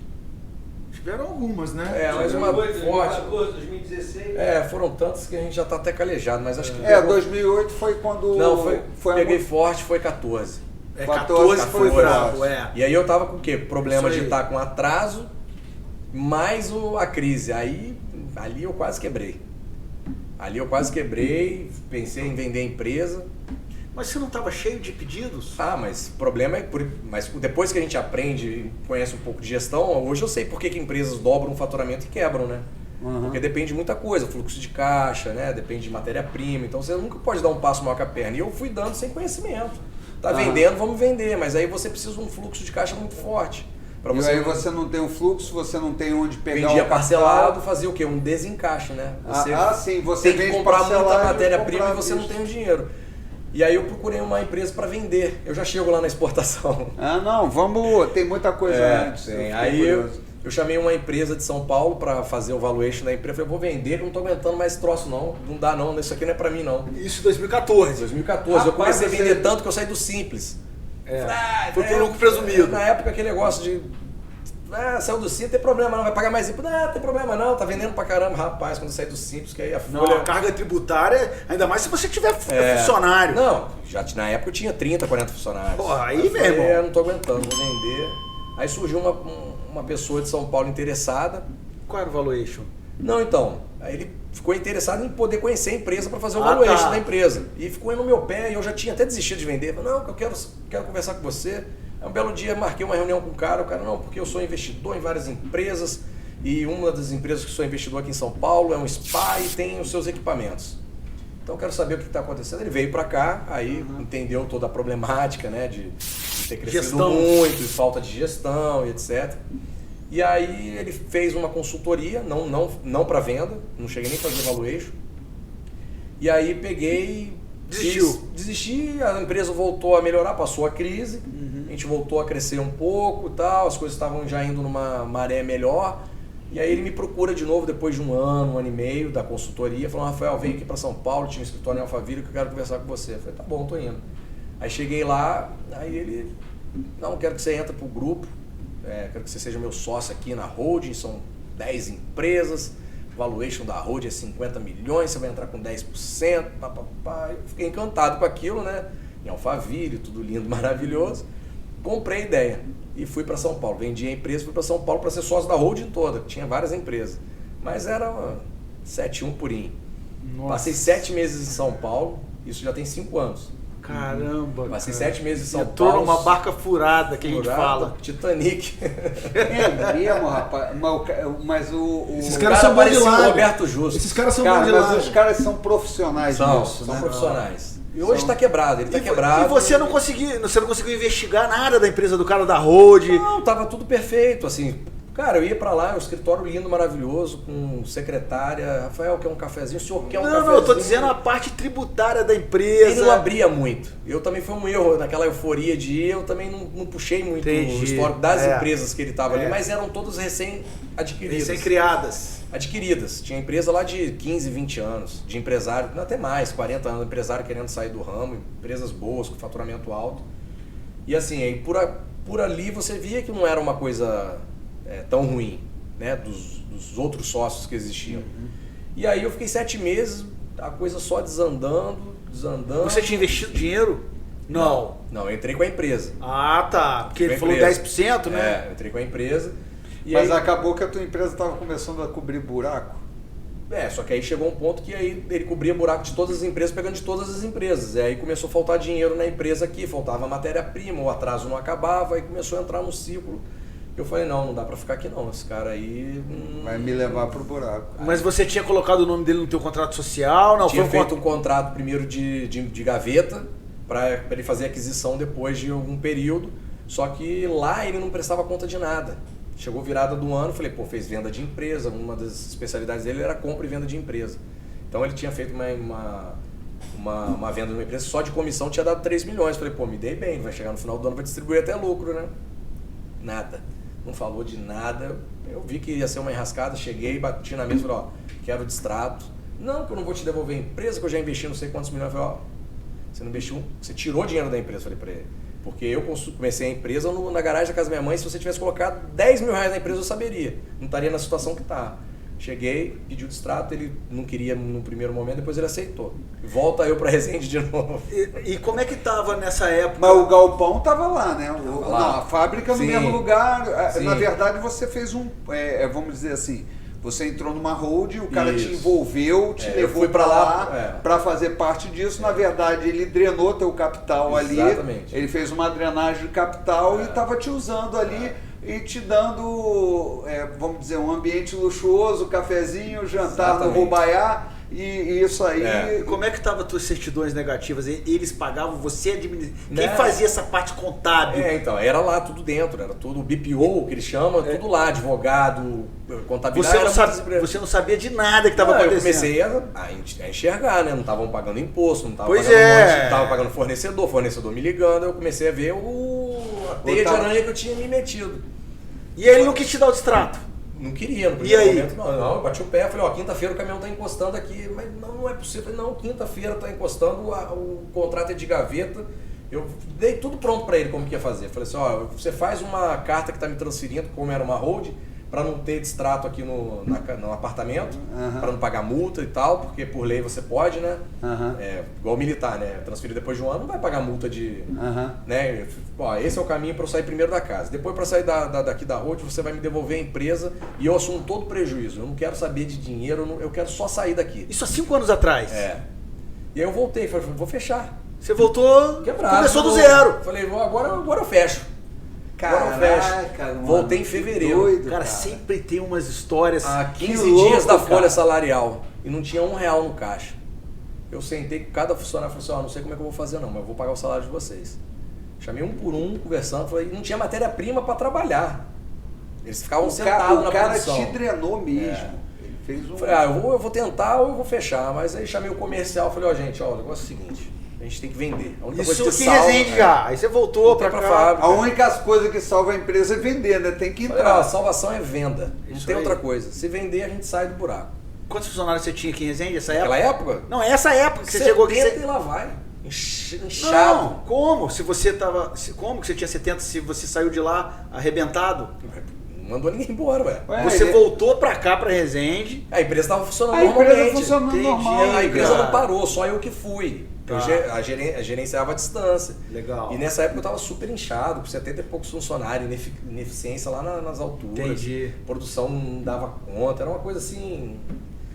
Tiveram algumas, né? Mas uma 2008, forte. 2014, 2016. Foram tantas que a gente já tá até calejado, mas acho que... 2008 foi quando... Não, peguei forte, foi 14. 14 foi bravo, E aí eu tava com o quê? Problema de estar com atraso, mais a crise. Aí, ali eu quase quebrei. Pensei em vender a empresa. Mas você não estava cheio de pedidos? Mas o problema mas depois que a gente aprende e conhece um pouco de gestão, hoje eu sei por que empresas dobram o faturamento e quebram, né? Porque depende de muita coisa, fluxo de caixa, né? Depende de matéria-prima, então você nunca pode dar um passo maior que a perna. E eu fui dando sem conhecimento. Vendendo, vamos vender, mas aí você precisa de um fluxo de caixa muito forte. E aí você não tem um fluxo, você não tem onde pegar vendia parcelado, fazia o quê? Um desencaixe, né? Você tem que comprar muita matéria-prima e você não tem o dinheiro. E aí eu procurei uma empresa para vender. Eu já chego lá na exportação. Ah, não, vamos. Tem muita coisa antes. Tem. Aí eu chamei uma empresa de São Paulo para fazer o valuation da empresa. Eu falei, vou vender, que eu não tô aguentando mais esse troço não. Não dá não, isso aqui não é para mim não. Isso em 2014. 2014. Rapaz, eu comecei a você- vender tanto que eu saí do simples. Foi pro lucro presumido. Na época aquele negócio de... saiu do simples, tem problema não, vai pagar mais imposto. Não, tem problema não, tá vendendo pra caramba. Rapaz, quando eu saí do simples, que aí a Não, folha... a carga tributária, ainda mais se você tiver funcionário. Não, na época eu tinha 30, 40 funcionários. Porra, aí, eu meu falei, irmão. Eu não tô aguentando, vou vender. Aí surgiu uma pessoa de São Paulo interessada. Qual era o valuation? Não, então, aí ele ficou interessado em poder conhecer a empresa para fazer o Ah, valuation tá. da empresa. E ficou no meu pé e eu já tinha até desistido de vender. Falei, não, eu quero conversar com você. Aí um belo dia marquei uma reunião com o cara, não, porque eu sou investidor em várias empresas e uma das empresas que sou investidor aqui em São Paulo é um spa e tem os seus equipamentos. Então eu quero saber o que está acontecendo. Ele veio para cá, aí entendeu toda a problemática, né, de ter crescido Gestão. muito, falta de gestão e etc. E aí ele fez uma consultoria, não para venda, não cheguei nem a fazer valuation. E aí peguei... Desisti, a empresa voltou a melhorar, passou a crise, a gente voltou a crescer um pouco e tal, as coisas estavam já indo numa maré melhor. E aí ele me procura de novo depois de um ano e meio da consultoria, falou, Rafael, vem aqui para São Paulo, tinha um escritório em Alphaville que eu quero conversar com você. Eu falei, tá bom, tô indo. Aí cheguei lá, aí ele, não, quero que você entre pro grupo, quero que você seja meu sócio aqui na holding, são 10 empresas, valuation da holding é 50 milhões, você vai entrar com 10%, papapá. Eu fiquei encantado com aquilo, né? Em Alphaville, tudo lindo, maravilhoso. Comprei a ideia e fui para São Paulo. Vendi a empresa e fui para São Paulo para ser sócio da holding toda, que tinha várias empresas. Mas era 7-1 purinho. Nossa. Passei 7 meses em São Paulo, isso já tem 5 anos. Caramba, Passei cara. 7 meses em São Entrou Paulo. numa barca furada que a gente fala. Titanic. É mesmo, rapaz. Mas Esses O caras cara são bons de parecia o lado. Roberto Justo. Esses caras são Cara, bons de mas lado. os caras são profissionais São nisso, né? profissionais. E hoje está quebrado, ele está E quebrado. você não conseguiu investigar nada da empresa do cara da holding? Não, tava tudo perfeito, assim. Cara, eu ia pra lá, um escritório lindo, maravilhoso, com secretária. Rafael, quer um cafezinho? O senhor quer um cafezinho? Não, eu tô dizendo a parte tributária da empresa. Ele não abria muito. Eu também foi um erro, naquela euforia de ir, eu também não puxei muito Entendi. o histórico das empresas que ele tava ali, mas eram todas recém-adquiridas. Recém-criadas. Adquiridas. Tinha empresa lá de 15, 20 anos, de empresário, não, até mais, 40 anos, empresário querendo sair do ramo, empresas boas, com faturamento alto. E assim, aí por ali você via que não era uma coisa tão ruim, né, dos outros sócios que existiam. E aí eu fiquei 7 meses, a coisa só desandando. Você tinha investido dinheiro? Não. Não, eu entrei com a empresa. Ah, tá. Porque ele Com a falou empresa. 10%, né? Eu entrei com a empresa. E Mas aí, acabou que a tua empresa estava começando a cobrir buraco. só que aí chegou um ponto que aí ele cobria buraco de todas as empresas, pegando de todas as empresas. E aí começou a faltar dinheiro na empresa aqui, faltava matéria-prima, o atraso não acabava, aí começou a entrar num ciclo. Eu falei, não dá pra ficar aqui não, esse cara aí... Vai me levar pro buraco. Mas você tinha colocado o nome dele no teu contrato social? Não, Tinha foi feito um contrato primeiro de gaveta, para ele fazer aquisição depois de algum período, só que lá ele não prestava conta de nada. Chegou virada do ano, falei, fez venda de empresa, uma das especialidades dele era compra e venda de empresa. Então ele tinha feito uma venda de uma empresa, só de comissão tinha dado 3 milhões. Falei, me dei bem, vai chegar no final do ano, vai distribuir até lucro, né? Nada. Não falou de nada. Eu vi que ia ser uma enrascada, cheguei, bati na mesa e falei, quero distrato. Não, que eu não vou te devolver a empresa, que eu já investi não sei quantos milhões. Eu falei, você não investiu, você tirou dinheiro da empresa, falei pra ele. Porque eu comecei a empresa na garagem da casa da minha mãe, se você tivesse colocado 10 mil reais na empresa, eu saberia. Não estaria na situação que tá. Cheguei, pedi o distrato, ele não queria no primeiro momento, depois ele aceitou. Volta eu pra Resende de novo. E como é que tava nessa época? Mas o galpão estava lá, né? lá. Não, a fábrica no Sim. mesmo lugar. Sim. Na verdade, você fez vamos dizer assim, você entrou numa holding, o cara te Isso. envolveu, te Eu levou fui para pra lá lá, para fazer parte disso. Na verdade, ele drenou teu capital ali. Exatamente. Ele fez uma drenagem de capital e estava te usando ali e te dando, vamos dizer, um ambiente luxuoso, cafezinho, jantar no Exatamente. Rubaiá. E isso aí... E como é que estavam as tuas certidões negativas? Eles pagavam, você administrava? Quem Né? fazia essa parte contábil? Então, era lá tudo dentro, era tudo BPO, que eles chamam, tudo lá, advogado, contabilidade. Você não sabia de nada que estava acontecendo. Eu comecei a enxergar, né? Não estavam pagando imposto, não estavam Pois pagando é. não estavam pagando fornecedor me ligando, eu comecei a ver a teia de aranha que eu tinha me metido. E ele não quis te dar o distrato? Não queria, no E aí? primeiro momento, não. Eu bati o pé, falei, quinta-feira o caminhão tá encostando aqui, mas não é possível. Eu falei, não, quinta-feira tá encostando, o contrato é de gaveta. Eu dei tudo pronto para ele como que ia fazer. Falei assim, você faz uma carta que tá me transferindo, como era uma hold, para não ter distrato aqui no apartamento, para não pagar multa e tal, porque por lei você pode, né? Igual militar, né? Transferir depois de um ano não vai pagar multa de... né? Esse é o caminho para eu sair primeiro da casa. Depois, para sair daqui da road, você vai me devolver a empresa e eu assumo todo o prejuízo. Eu não quero saber de dinheiro, eu quero só sair daqui. Isso há 5 anos atrás? E aí eu voltei, falei, vou fechar. Você voltou, quebrado. Começou do zero. Falei, agora eu fecho. Caraca, mano, voltei em fevereiro. Doido, cara, sempre tem umas histórias. Há 15 louco, dias da folha cara. salarial e não tinha R$1 no caixa. Eu sentei com cada funcionário e falei assim, não sei como é que eu vou fazer não, mas eu vou pagar o salário de vocês. Chamei um por um, conversando, falei, não tinha matéria-prima para trabalhar. Eles ficavam sentados na produção. O cara te drenou mesmo. Ele fez um... Falei, eu vou tentar ou eu vou fechar. Mas aí chamei o comercial, falei, gente, o negócio é o seguinte, a gente tem que vender. A única Isso coisa que salva, Resende já. Aí você voltou pra cá. fábrica. A única coisa que salva a empresa é vender, né? Tem que Falei, entrar. a salvação é venda. Não Isso tem aí. outra coisa. Se vender, a gente sai do buraco. Quantos funcionários você tinha aqui em Resende nessa Naquela época? época? Não, essa época que você chegou aqui. 70 e lá vai. Inchado. Não, como? Se você tava. Como que você tinha 70 se você saiu de lá arrebentado? Não mandou ninguém embora, ué. Você voltou pra cá, pra Resende. A empresa estava funcionando A normalmente. empresa funcionando Entendi. normal. A empresa cara. não parou, só eu que fui. Tá. Eu gerenciava a distância. Legal. E nessa época eu estava super inchado, com 70 e poucos funcionários, ineficiência lá nas alturas. Entendi. Produção não dava conta, era uma coisa assim,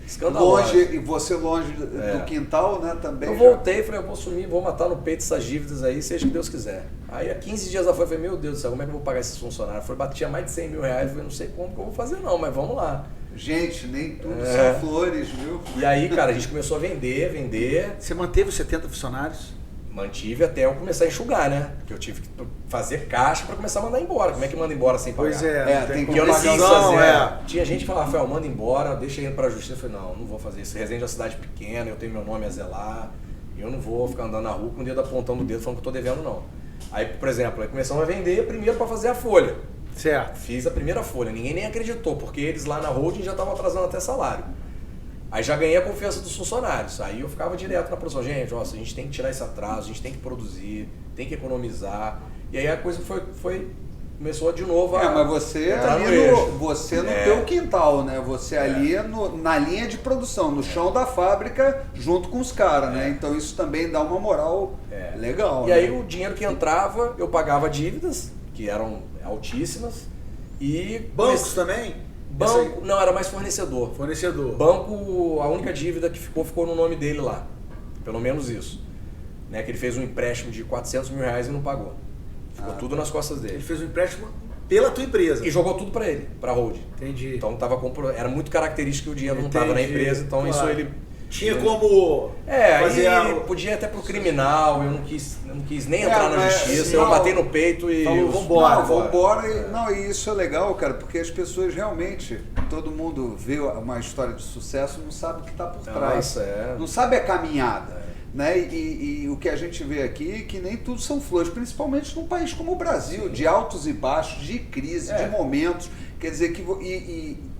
escandalosa. E você longe do quintal, né? Também. Eu voltei e falei, eu vou sumir, vou matar no peito essas dívidas aí, seja o que Deus quiser. Aí há 15 dias eu falei, meu Deus do céu, como é que eu vou pagar esses funcionários? Eu falei, batia mais de 100 mil reais, eu falei, não sei como que eu vou fazer não, mas vamos lá. Gente, nem tudo são flores, viu? E aí, cara, a gente começou a vender. Você manteve os 70 funcionários? Mantive até eu começar a enxugar, né? Porque eu tive que fazer caixa para começar a mandar embora. Como é que manda embora sem pagar? Pois é, tem que E eu não quis comprovação, fazer. Tinha gente que falava, Rafael, manda embora, deixa ele indo pra justiça. Eu falei, não vou fazer isso. Resende é uma cidade pequena, eu tenho meu nome a zelar. Eu não vou ficar andando na rua com o dedo apontando o dedo falando que eu tô devendo, não. Aí, por exemplo, aí começamos a vender primeiro para fazer a folha. Certo. Fiz a primeira folha. Ninguém nem acreditou, porque eles lá na holding já estavam atrasando até salário. Aí já ganhei a confiança dos funcionários. Aí eu ficava direto na produção. Gente, a gente tem que tirar esse atraso, a gente tem que produzir, tem que economizar. E aí a coisa começou de novo a Mas você entrar ali no eixo. você no teu quintal, né? Você ali na linha de produção, no chão da fábrica, junto com os caras, né? Então isso também dá uma moral legal. E né? aí o dinheiro que entrava, eu pagava dívidas, que eram altíssimas. E Bancos também? Banco, não, era mais fornecedor. Fornecedor. Banco, a única dívida que ficou no nome dele lá. Pelo menos isso. Né, que ele fez um empréstimo de 400 mil reais e não pagou. Ficou tudo nas costas Ele dele. fez um empréstimo pela tua empresa. E jogou tudo pra ele, pra hold. Entendi. Então era muito característico que o dinheiro não estava na Entendi. empresa, então Claro. isso ele... Tinha como fazer aí podia ir até pro criminal, eu não quis nem entrar na mas, justiça, não, eu batei no peito e... falou, vambora. Não, vambora. E isso é legal, cara, porque as pessoas realmente, todo mundo vê uma história de sucesso, não sabe o que está por trás. Nossa, Não sabe a caminhada. Né? E o que a gente vê aqui é que nem tudo são flores, principalmente num país como o Brasil, de altos e baixos, de crise, de momentos. Quer dizer,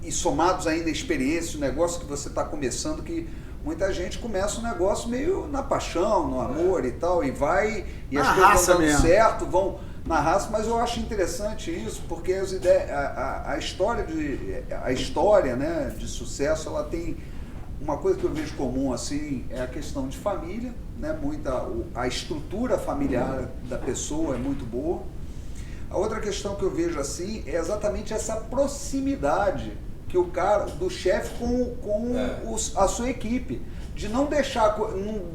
e somados ainda a experiência, o negócio que você está começando, que muita gente começa o negócio meio na paixão, no amor e tal, e vai, e Na as coisas raça vão dando mesmo. certo, vão na raça, mas eu acho interessante isso, porque as ideias, a história, né, de sucesso, ela tem uma coisa que eu vejo comum assim, é a questão de família, né, a estrutura familiar da pessoa é muito boa. A outra questão que eu vejo assim é exatamente essa proximidade que o cara, do chefe com a sua equipe, de não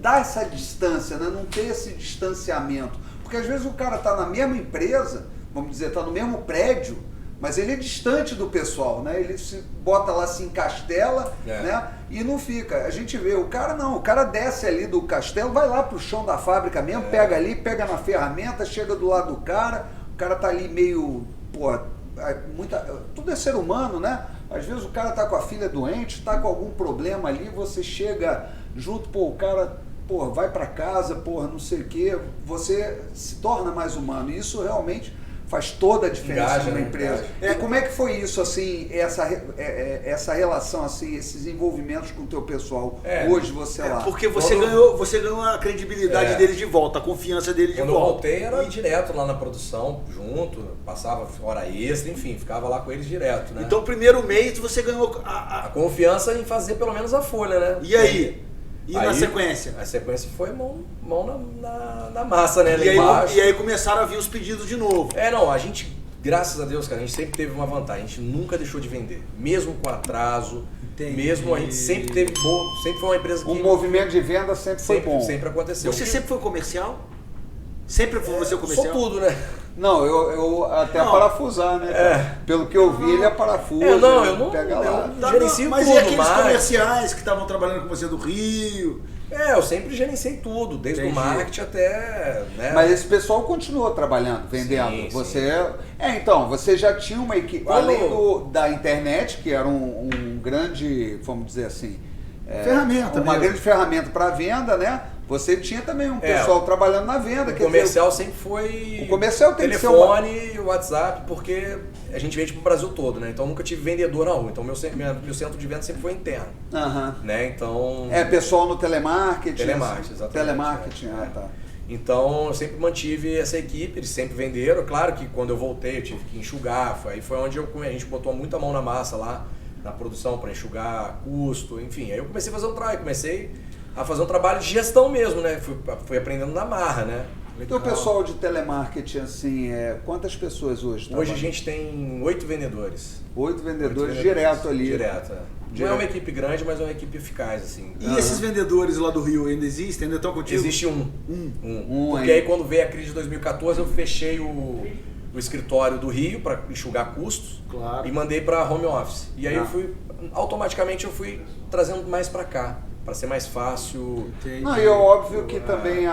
dar essa distância, né? Não ter esse distanciamento, porque às vezes o cara está na mesma empresa, vamos dizer, está no mesmo prédio, mas ele é distante do pessoal, né? Ele se bota lá, se encastela, né? E não fica. A gente vê, o cara não, o cara desce ali do castelo, vai lá pro chão da fábrica mesmo, pega ali, pega na ferramenta, chega do lado do cara, o cara tá ali meio, pô, tudo é ser humano, né? Às vezes o cara tá com a filha doente, tá com algum problema ali, você chega junto, pô, o cara, pô, vai para casa, porra, não sei o quê, você se torna mais humano. E isso realmente faz toda a diferença numa empresa. E como é que foi isso, assim, essa relação, assim, esses envolvimentos com o teu pessoal? Hoje você lá. Porque você ganhou a credibilidade deles de volta, a confiança deles de volta. Quando eu voltei, era direto lá na produção, junto, passava hora extra, enfim, ficava lá com eles direto, né? Então, o primeiro mês você ganhou a confiança em fazer pelo menos a folha, né? E aí? E na sequência? A sequência foi mão na massa, né? E aí começaram a vir os pedidos de novo. Não, a gente, graças a Deus, cara, a gente sempre teve uma vantagem. A gente nunca deixou de vender. Mesmo com atraso, mesmo a gente sempre teve sempre foi uma empresa que... O movimento de venda sempre foi bom. Sempre aconteceu. Você sempre foi comercial? Sempre foi você comercial? Sou tudo, né? Não, eu até parafusar, né? Pelo que eu vi, ele é parafuso. Eu não pega lá. Gerencio mas tudo. Mas e aqueles comerciais que estavam trabalhando com você do Rio? Eu sempre gerenciei tudo, desde o marketing até... Né? Mas esse pessoal continuou trabalhando, vendendo. Sim, você então, você já tinha uma equipe, além da internet, que era um grande, vamos dizer assim... ferramenta uma mesmo. grande ferramenta para venda, né? Você tinha também um pessoal trabalhando na venda. O comercial sempre foi o comercial tem telefone e WhatsApp, porque a gente vende pro Brasil todo, né? Então nunca tive vendedor na rua. Então meu centro de venda sempre foi interno. Né? Então... pessoal no telemarketing. Exatamente. Telemarketing, tá. Então eu sempre mantive essa equipe, eles sempre venderam. Claro que quando eu voltei eu tive que enxugar. Aí foi onde a gente botou muita mão na massa lá, na produção, para enxugar custo, enfim. Aí eu comecei a fazer um trabalho de gestão mesmo, né? Fui aprendendo na marra, né? Então o pessoal de telemarketing, assim, quantas pessoas hoje trabalham? Hoje a gente tem 8 vendedores. 8 vendedores direto ali. Direto, Não é uma equipe grande, mas é uma equipe eficaz, assim. E esses vendedores lá do Rio ainda existem? Ainda estão contigo? Existe um. Porque aí quando veio a crise de 2014, eu fechei o escritório do Rio para enxugar custos e mandei para home office. E aí automaticamente eu fui trazendo mais para cá, para ser mais fácil. Não, e é óbvio que também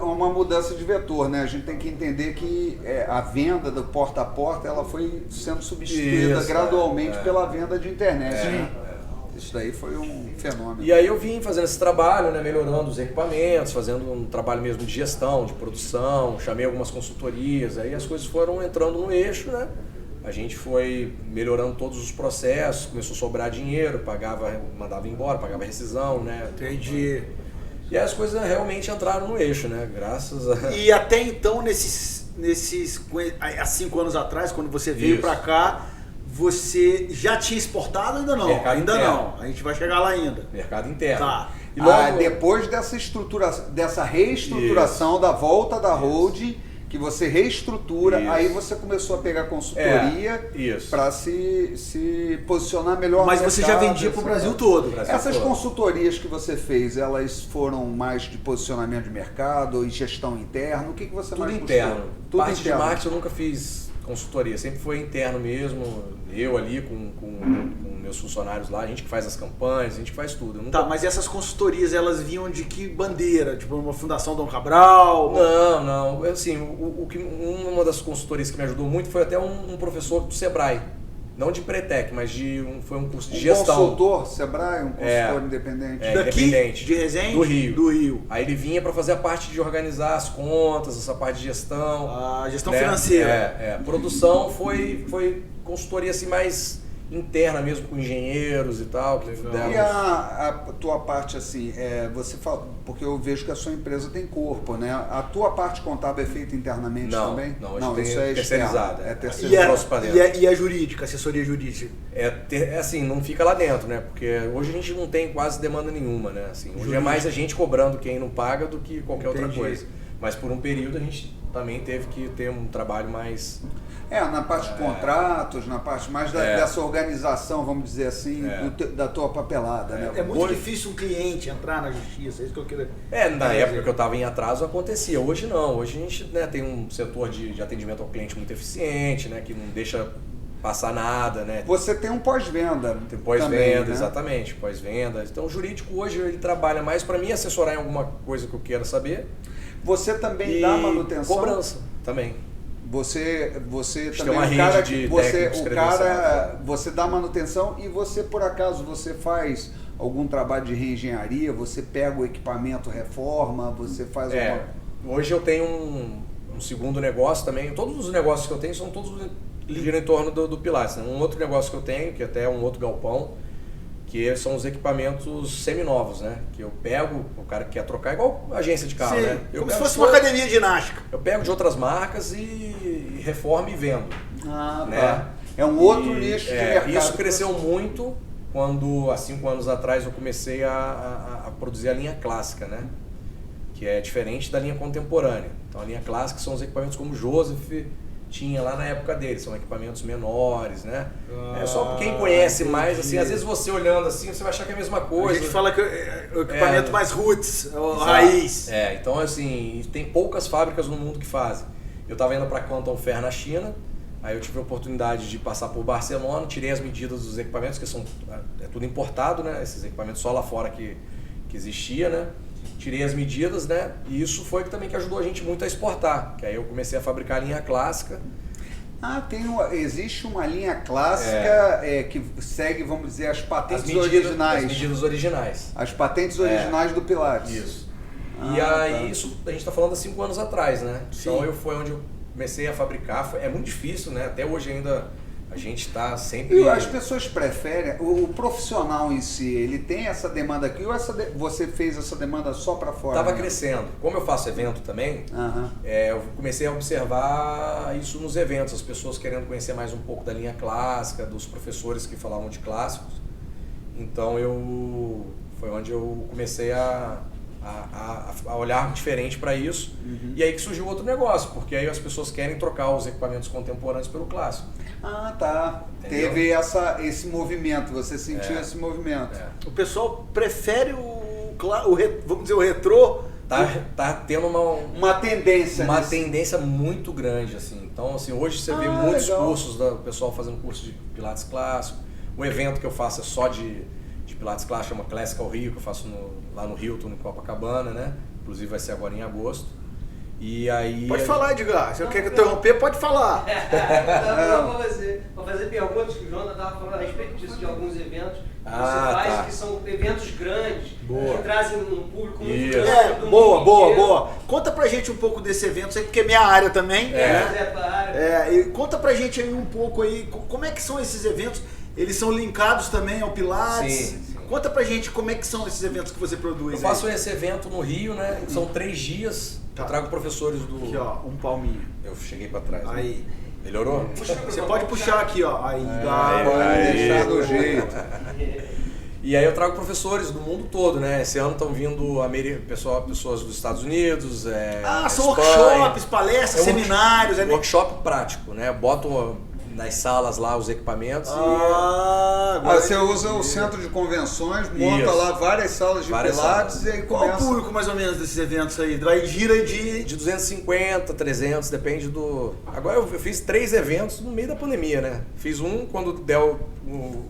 uma mudança de vetor, né? A gente tem que entender que a venda do porta a porta ela foi sendo substituída gradualmente pela venda de internet. Né? Isso daí foi um fenômeno. E aí eu vim fazendo esse trabalho, né, melhorando os equipamentos, fazendo um trabalho mesmo de gestão, de produção, chamei algumas consultorias, aí as coisas foram entrando no eixo, né? A gente foi melhorando todos os processos, começou a sobrar dinheiro, mandava embora, pagava rescisão, né? Entendi. E aí as coisas realmente entraram no eixo, né? Graças a... E até então, há 5 anos atrás, quando você veio para cá, você já tinha exportado ou ainda não? Interno. Não. A gente vai chegar lá ainda. Mercado interno. Tá. E depois dessa reestruturação da volta da holding, que você reestrutura, aí você começou a pegar consultoria para se posicionar melhor. Mas no você mercado, já vendia para o Brasil todo. Essas consultorias que você fez, elas foram mais de posicionamento de mercado ou em gestão interna? O que você mais buscou? Tudo parte interno. De marketing eu nunca fiz consultoria, sempre foi interno mesmo, eu ali com meus funcionários lá, a gente que faz as campanhas, a gente que faz tudo. Tá, mas essas consultorias, elas vinham de que bandeira? Tipo, uma Fundação Dom Cabral? Não, assim, uma das consultorias que me ajudou muito foi até um professor do Sebrae. Não de Pretec, mas foi um curso de gestão. Consultor, Sebrae, um consultor independente. Daqui? Independente. De Resende? Do Rio. Aí ele vinha para fazer a parte de organizar as contas, essa parte de gestão. A gestão financeira. Produção foi consultoria assim mais interna mesmo, com engenheiros e tal. E a tua parte assim, você fala, porque eu vejo que a sua empresa tem corpo, né? A tua parte contábil é feita internamente também? Não, isso é terceirizada. E a jurídica, assessoria jurídica? Assim, não fica lá dentro, né? Porque hoje a gente não tem quase demanda nenhuma, né? Assim, hoje é mais a gente cobrando quem não paga do que qualquer outra coisa. Mas por um período a gente também teve que ter um trabalho mais... Na parte de contratos, na parte mais dessa organização, vamos dizer assim, da tua papelada, né? É muito difícil um cliente entrar na justiça, é isso que eu queria... Na época que eu estava em atraso acontecia, hoje não. Hoje a gente, né, tem um setor de atendimento ao cliente muito eficiente, né, que não deixa passar nada, né? Você tem um pós-venda. Tem pós-venda, né? Exatamente, pós-venda. Então o jurídico hoje ele trabalha mais para mim assessorar em alguma coisa que eu queira saber. Você também dá manutenção? Cobrança também. Você tem também uma o cara rede de você técnicos o cara credenciados. você dá manutenção e você por acaso você faz algum trabalho de reengenharia, você pega o equipamento, reforma, você faz Hoje eu tenho um segundo negócio também. Todos os negócios que eu tenho são todos giram em torno do Pilates, né? Um outro negócio que eu tenho, que até é um outro galpão, que são os equipamentos seminovos, né? Que eu pego, o cara que quer trocar, igual agência de carro, Sim, né? como se fosse uma academia de ginástica. Eu pego de outras marcas e reformo e vendo. Né? Tá. É um outro nicho de mercado. Isso cresceu muito quando, há 5 anos atrás, eu comecei a produzir a linha clássica, né? Que é diferente da linha contemporânea. Então a linha clássica são os equipamentos como o Joseph tinha lá na época dele, são equipamentos menores, né? Só quem conhece mais, assim, às vezes você olhando assim, você vai achar que é a mesma coisa. A gente fala que o equipamento mais roots, raiz. Então assim, tem poucas fábricas no mundo que fazem. Eu estava indo para Canton Fair na China, aí eu tive a oportunidade de passar por Barcelona, tirei as medidas dos equipamentos, que é tudo importado, né? Esses equipamentos só lá fora que existia, né? Tirei as medidas, né? E isso foi também que ajudou a gente muito a exportar. Que aí eu comecei a fabricar a linha clássica. Existe uma linha clássica que segue, vamos dizer, as patentes originais. As medidas originais. As patentes originais do Pilates. Isso. Isso a gente está falando há 5 anos atrás, né? Sim. Então foi onde eu comecei a fabricar. É muito difícil, né? Até hoje ainda a gente está sempre... E as pessoas preferem, o profissional em si, ele tem essa demanda aqui ou você fez essa demanda só para fora? Estava crescendo. Como eu faço evento também, eu comecei a observar isso nos eventos, as pessoas querendo conhecer mais um pouco da linha clássica, dos professores que falavam de clássicos. Então foi onde eu comecei a olhar diferente para isso. E aí que surgiu outro negócio, porque aí as pessoas querem trocar os equipamentos contemporâneos pelo clássico. Entendeu? Teve esse movimento, você sentiu esse movimento. O pessoal prefere vamos dizer, o retrô. Tá tendo uma tendência. Uma tendência muito grande, assim. Então, assim, hoje você vê muitos cursos do pessoal fazendo curso de Pilates clássico. O evento que eu faço é só de Pilates clássico, chama Classical Rio, que eu faço lá no Hilton, no Copacabana, né? Inclusive vai ser agora em agosto. E aí... Pode falar, Edgar. Se eu quero interromper, pode falar. Vou fazer perguntas que o João estava falando a respeito disso, de alguns eventos que você faz, que são eventos grandes, que trazem um público muito grande. Boa. Conta pra gente um pouco desse evento, porque é minha área também. E conta pra gente aí um pouco aí, como é que são esses eventos? Eles são linkados também ao Pilates? Sim. Conta pra gente como é que são esses eventos que você produz. Eu faço esse evento no Rio, né? São 3 dias. Eu trago professores do... Aqui, ó, um palminho. Eu cheguei pra trás. Aí. Né? Melhorou? Você pode puxar aqui, ó. Aí, deixar do jeito. E aí eu trago professores do mundo todo, né? Esse ano estão vindo pessoas dos Estados Unidos, são workshops, palestras, seminários. Workshop prático, né? Boto nas salas lá os equipamentos você usa o centro de convenções, monta lá várias salas de Pilates e aí começa... Qual o público mais ou menos desses eventos aí? Gira de 250, 300, depende do... Agora eu fiz 3 eventos no meio da pandemia, né? Fiz um quando deu o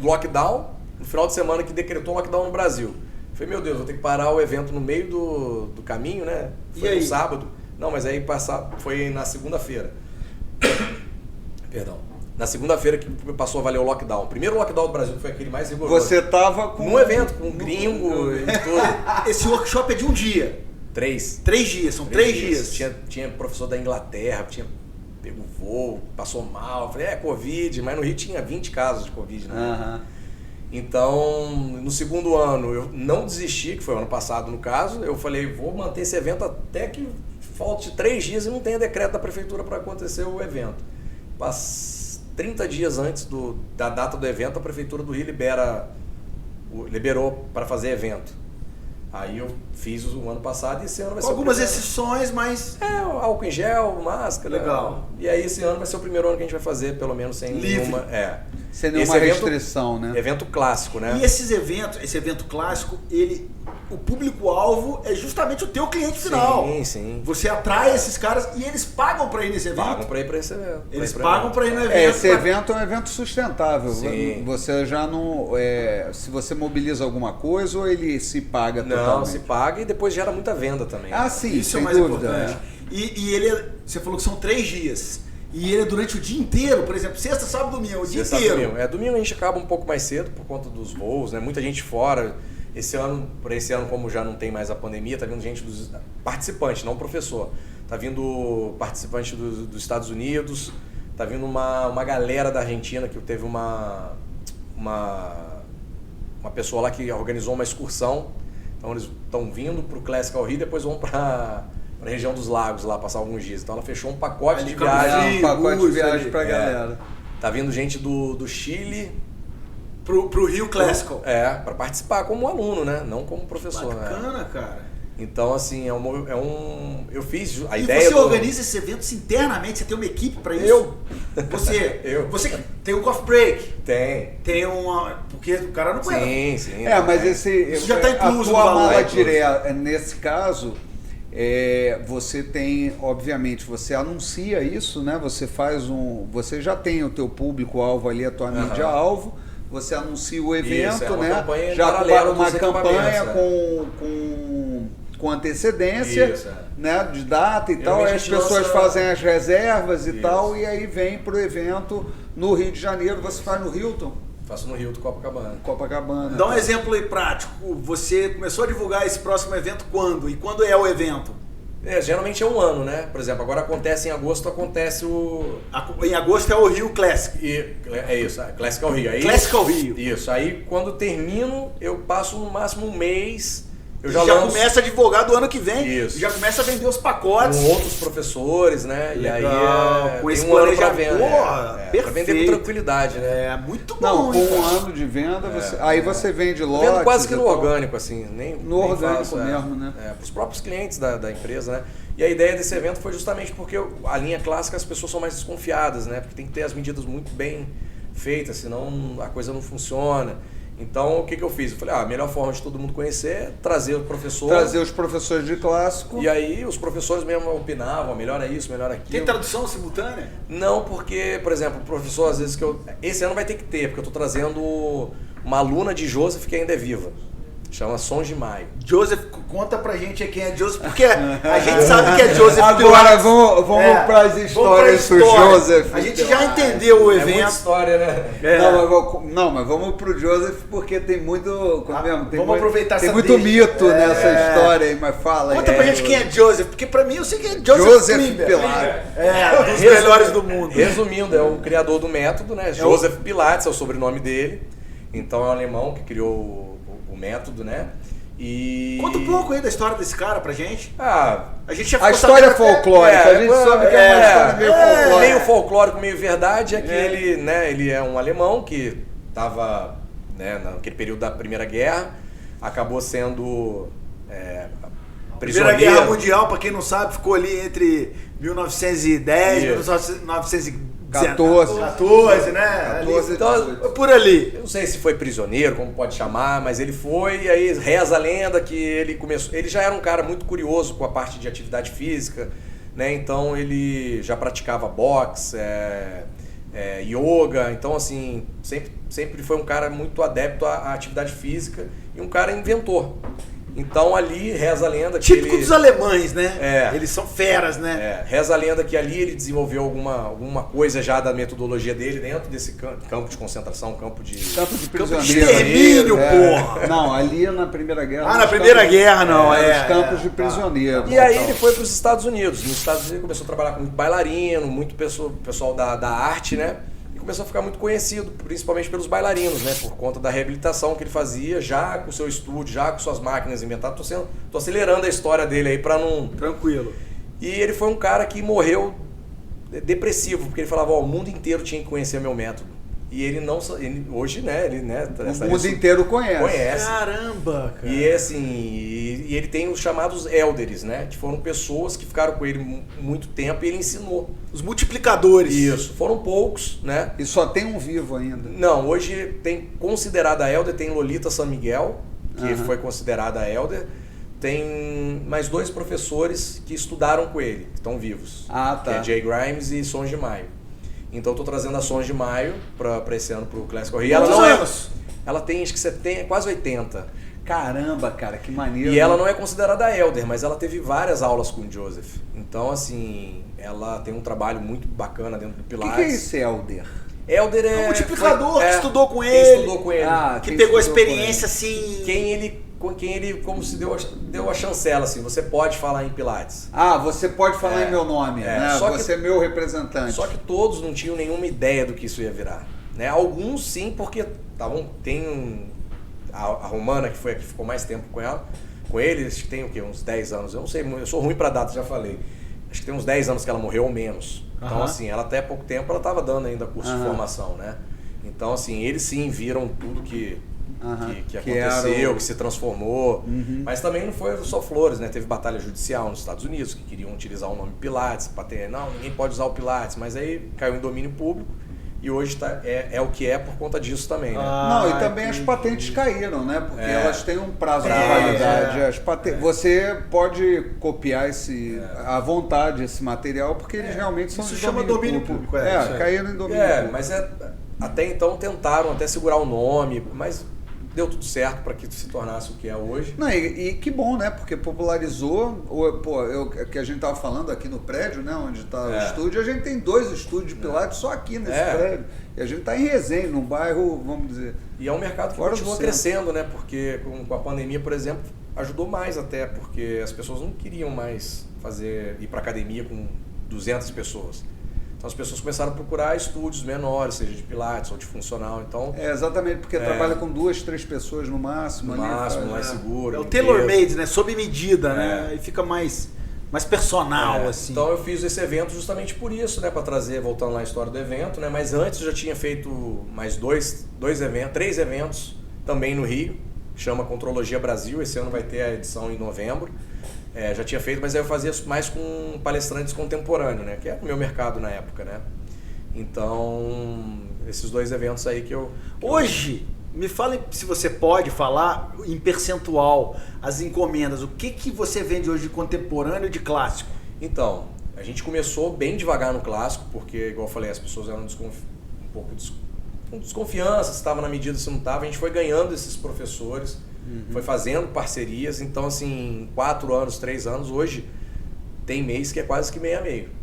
lockdown, no final de semana que decretou o lockdown no Brasil. Falei, meu Deus, vou ter que parar o evento no meio do caminho, né? Foi no sábado. Não, mas aí foi na segunda-feira. Perdão. Na segunda-feira que passou a valer o lockdown. O primeiro lockdown do Brasil foi aquele mais rigoroso. Você tava com... Num evento, com gringo e tudo. Esse workshop é de um dia? 3. 3 dias, são 3 dias. Tinha professor da Inglaterra, tinha pego voo, passou mal. Eu falei, Covid, mas no Rio tinha 20 casos de Covid, né? Então, no segundo ano, eu não desisti, que foi o ano passado no caso. Eu falei, vou manter esse evento até que falte 3 dias e não tenha decreto da prefeitura para acontecer o evento. 30 dias antes da data do evento, a Prefeitura do Rio liberou para fazer evento. Aí eu fiz o ano passado e esse ano vai ser algumas exceções, mas... álcool em gel, máscara. Legal. E aí esse ano vai ser o primeiro ano que a gente vai fazer, pelo menos sem nenhuma... Sem nenhuma restrição, né? Evento clássico, né? E esse evento clássico, o público-alvo é justamente o teu cliente final. Sim. Você atrai esses caras e eles pagam para ir nesse evento. Pagam para ir para esse evento. Eles pagam para ir no evento. Esse evento é um evento sustentável. Sim. Você já não... se você mobiliza alguma coisa ou ele se paga totalmente? Não, se paga e depois gera muita venda também. Sim, isso sem é mais dúvida. importante. E ele, você falou que são 3 dias. E ele é durante o dia inteiro, por exemplo, sexta, sábado, domingo, o dia inteiro. Domingo a gente acaba um pouco mais cedo por conta dos voos, né? Muita gente fora. Esse ano, como já não tem mais a pandemia, tá vindo gente dos participantes, não professor. Tá vindo participante dos Estados Unidos, tá vindo uma galera da Argentina que teve uma pessoa lá que organizou uma excursão. Então eles estão vindo pro Classical Rio e depois vão para a região dos lagos lá, passar alguns dias. Então ela fechou um pacote de viagem. Um pacote de viagem pra galera. Tá vindo gente do Chile. Pro Rio Classical. Para participar como aluno, né? Não como professor. Bacana, cara. Então, assim, eu fiz a e ideia... E você organiza esses eventos internamente? Você tem uma equipe para isso? Você tem um coffee break? Tem uma... Porque o cara não conhece. Sim. Mas isso já está incluso no valor. A tua mala direta, nesse caso... você tem, obviamente, você anuncia isso, né? Você já tem o teu público-alvo ali, a tua mídia-alvo, você anuncia o evento, né? Já com uma campanha com antecedência, né? De data e tal, aí as pessoas fazem as reservas e tal, e aí vem pro evento no Rio de Janeiro. Você faz no Hilton? Faço no Rio do Copacabana. Dá um exemplo aí prático. Você começou a divulgar esse próximo evento quando? E quando é o evento? Geralmente é um ano, né? Por exemplo, agora acontece em agosto, Em agosto é o Rio Classic. É isso, Classical Rio. Aí, Classical Rio. Isso, aí quando termino, eu passo no máximo um mês... Eu já começa a divulgar do ano que vem. Isso. Já começa a vender os pacotes. Com outros professores, né? Legal. E aí com esse um ano pra venda. Pra vender com tranquilidade, né? É muito bom. Não, com um ano de venda, aí você vende lotes. Vendo quase que no orgânico, assim. No orgânico mesmo, né? Para os próprios clientes da empresa, né? E a ideia desse evento foi justamente porque a linha clássica as pessoas são mais desconfiadas, né? Porque tem que ter as medidas muito bem feitas, senão a coisa não funciona. Então, o que eu fiz? Eu falei, a melhor forma de todo mundo conhecer é trazer o professor. Trazer os professores de clássico. E aí, os professores mesmo opinavam, melhor é isso, melhor aquilo. Tem tradução simultânea? Não, porque, por exemplo, o professor, às vezes esse ano vai ter que ter, porque eu estou trazendo uma aluna de Joseph que ainda é viva. Chama Sons de Maio. Joseph, conta pra gente quem é Joseph, porque a gente sabe que é Joseph. Agora vamos para as histórias do Joseph. A gente já entendeu o evento. É muita história, né? Não, mas vamos pro Joseph porque tem muito... vamos aproveitar tem muito mito nessa história aí, mas fala aí. Conta pra gente quem é Joseph, porque pra mim eu sei que é Joseph Pilates. Um dos melhores do mundo. Resumindo, é o criador do método, né? Joseph Pilates é o sobrenome dele. Então é um alemão que criou o método, né? E... Conta um pouco aí da história desse cara pra gente. A gente já a história é folclórica, a gente sabe que é uma história meio folclórica. Meio folclórico, meio verdade, é que ele é um alemão que estava naquele período da Primeira Guerra, acabou sendo prisioneiro. Primeira Guerra Mundial, pra quem não sabe, ficou ali entre 1910 e 1914, né? 14, então, por ali. Eu não sei se foi prisioneiro, como pode chamar, mas ele foi, e aí reza a lenda que ele começou. Ele já era um cara muito curioso com a parte de atividade física, né? Então ele já praticava boxe, yoga, então assim, sempre foi um cara muito adepto à atividade física e um cara inventor. Então ali reza a lenda que típico dos alemães, né? Eles são feras, né? Reza a lenda que ali ele desenvolveu alguma coisa já da metodologia dele dentro desse campo de concentração, campo de extermínio, porra! Não, ali na Primeira Guerra. Na Primeira Guerra não, os campos de prisioneiros. E aí ele foi para os Estados Unidos. Nos Estados Unidos ele começou a trabalhar com muito bailarino, muito pessoal da arte, né? Começou a ficar muito conhecido, principalmente pelos bailarinos, né? Por conta da reabilitação que ele fazia, já com o seu estúdio, já com suas máquinas inventadas. Tô acelerando a história dele aí para não... Tranquilo. E ele foi um cara que morreu depressivo, porque ele falava, o mundo inteiro tinha que conhecer meu método. E ele não... hoje, né? Ele, né o mundo inteiro conhece. Caramba, cara. E assim, e ele tem os chamados elders, né? Que foram pessoas que ficaram com ele muito tempo e ele ensinou. Os multiplicadores. Isso. Foram poucos, né? E só tem um vivo ainda. Não, hoje tem considerada elder, tem Lolita San Miguel, que foi considerada elder. Tem mais 2 professores que estudaram com ele, que estão vivos. Ah, tá. Que é Jay Grimes e Sons de Maio. Então eu tô trazendo a Sons de Maio para esse ano pro Classical Rio. Quantos anos? Ela tem, acho que quase 80. Caramba, cara, que maneiro. E ela não é considerada elder, mas ela teve várias aulas com o Joseph. Então, assim, ela tem um trabalho muito bacana dentro do Pilates. O que é esse elder? Elder é... Um multiplicador que estudou com quem ele. estudou com ele. Que pegou a experiência, assim... Quem ele como se deu a chancela, assim, você pode falar em Pilates. Você pode falar em meu nome, né? Só você é meu representante. Só que todos não tinham nenhuma ideia do que isso ia virar. Né? Alguns sim, porque tem a Romana, que foi a que ficou mais tempo com ele, acho que tem o quê? Uns 10 anos. Eu não sei, eu sou ruim pra data, já falei. Acho que tem uns 10 anos que ela morreu ou menos. Então, assim, ela até pouco tempo ela estava dando ainda curso de formação, né? Então, assim, eles sim viram tudo que aconteceu, que se transformou. Mas também não foi só flores, né? Teve batalha judicial nos Estados Unidos, que queriam utilizar o nome Pilates, para ter, não, ninguém pode usar o Pilates, mas aí caiu em domínio público e hoje é o que é por conta disso também, né? Não, e também as patentes caíram, né? Porque elas têm um prazo de validade. Você pode copiar à vontade esse material, porque eles realmente são isso de chama domínio público. Caíram em domínio público. Mas até então tentaram até segurar o nome, mas deu tudo certo para que se tornasse o que é hoje. Não, e que bom, né? Porque popularizou. Que a gente estava falando aqui no prédio, né? Onde está o estúdio, a gente tem 2 estúdios de Pilates só aqui nesse prédio. E a gente está em Resende, num bairro, vamos dizer. E é um mercado que continua crescendo, né? Porque com a pandemia, por exemplo, ajudou mais até, porque as pessoas não queriam mais ir para academia com 200 pessoas. Então as pessoas começaram a procurar estúdios menores, seja de Pilates ou de funcional. Então, exatamente, porque trabalha com 2, 3 pessoas no máximo. Mais seguro. É o tailor-made, né? Sob medida, né? E fica mais personal, assim. Então eu fiz esse evento justamente por isso, né? Para trazer, voltando lá à história do evento, né? Mas antes eu já tinha feito mais 3 eventos também no Rio, chama Contrologia Brasil. Esse ano vai ter a edição em novembro. Já tinha feito, mas aí eu fazia mais com palestrantes contemporâneos, né? Que era o meu mercado na época, né? Então, esses 2 eventos aí que eu... Hoje, me fale se você pode falar em percentual, as encomendas. O que você vende hoje de contemporâneo e de clássico? Então, a gente começou bem devagar no clássico, porque, igual eu falei, as pessoas eram um pouco com desconfiança, se estava na medida, se não estava. A gente foi ganhando esses professores, foi fazendo parcerias. Então, assim, 4 anos, 3 anos, hoje tem mês que é quase que meio a meio.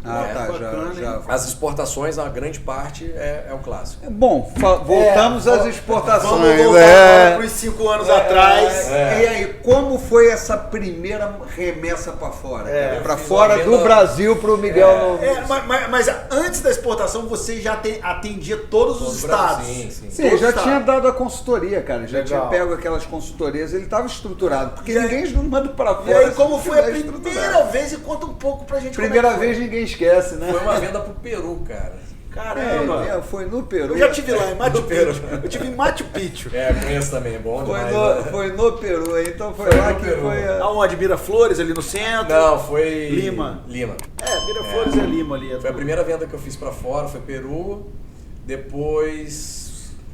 Já. As exportações, a grande parte é o clássico. Bom, voltamos às exportações. Vamos voltar para os 5 anos atrás. E aí, como foi essa primeira remessa para fora? Para fora do venda... Brasil para o Miguel. Mas antes da exportação, você já atendia todos os estados. Sim, já tinha dado a consultoria, cara. Já tinha pego aquelas consultorias, ele estava estruturado. Porque ninguém manda para fora. E aí, como foi a primeira vez? E conta um pouco pra gente. Primeira vez ninguém esquece, né? Foi uma venda pro Peru, cara. Caramba! Foi no Peru. Eu já estive lá em Machu Picchu. Eu estive em Machu Picchu. Conheço também, é bom demais. Foi no Peru, então foi lá que foi... Aonde? Miraflores, ali no centro? Não, foi... Lima. Miraflores é Lima ali. Foi a primeira venda que eu fiz pra fora, foi Peru. Depois...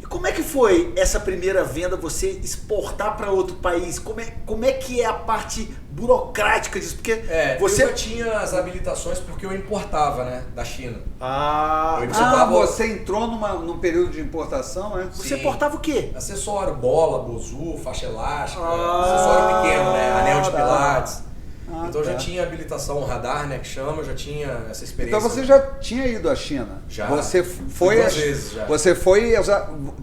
Como é que foi essa primeira venda, você exportar para outro país? Como é que é a parte burocrática disso? Porque você eu já tinha as habilitações porque eu importava, né, da China. Você entrou num período de importação, né? Você importava o quê? Acessório, bola, bozu, faixa elástica, acessório pequeno, né, anel de pilates. Então eu já tinha habilitação radar, né, que chama, eu já tinha essa experiência. Então você já tinha ido à China? Já. Você foi 2 vezes já. Você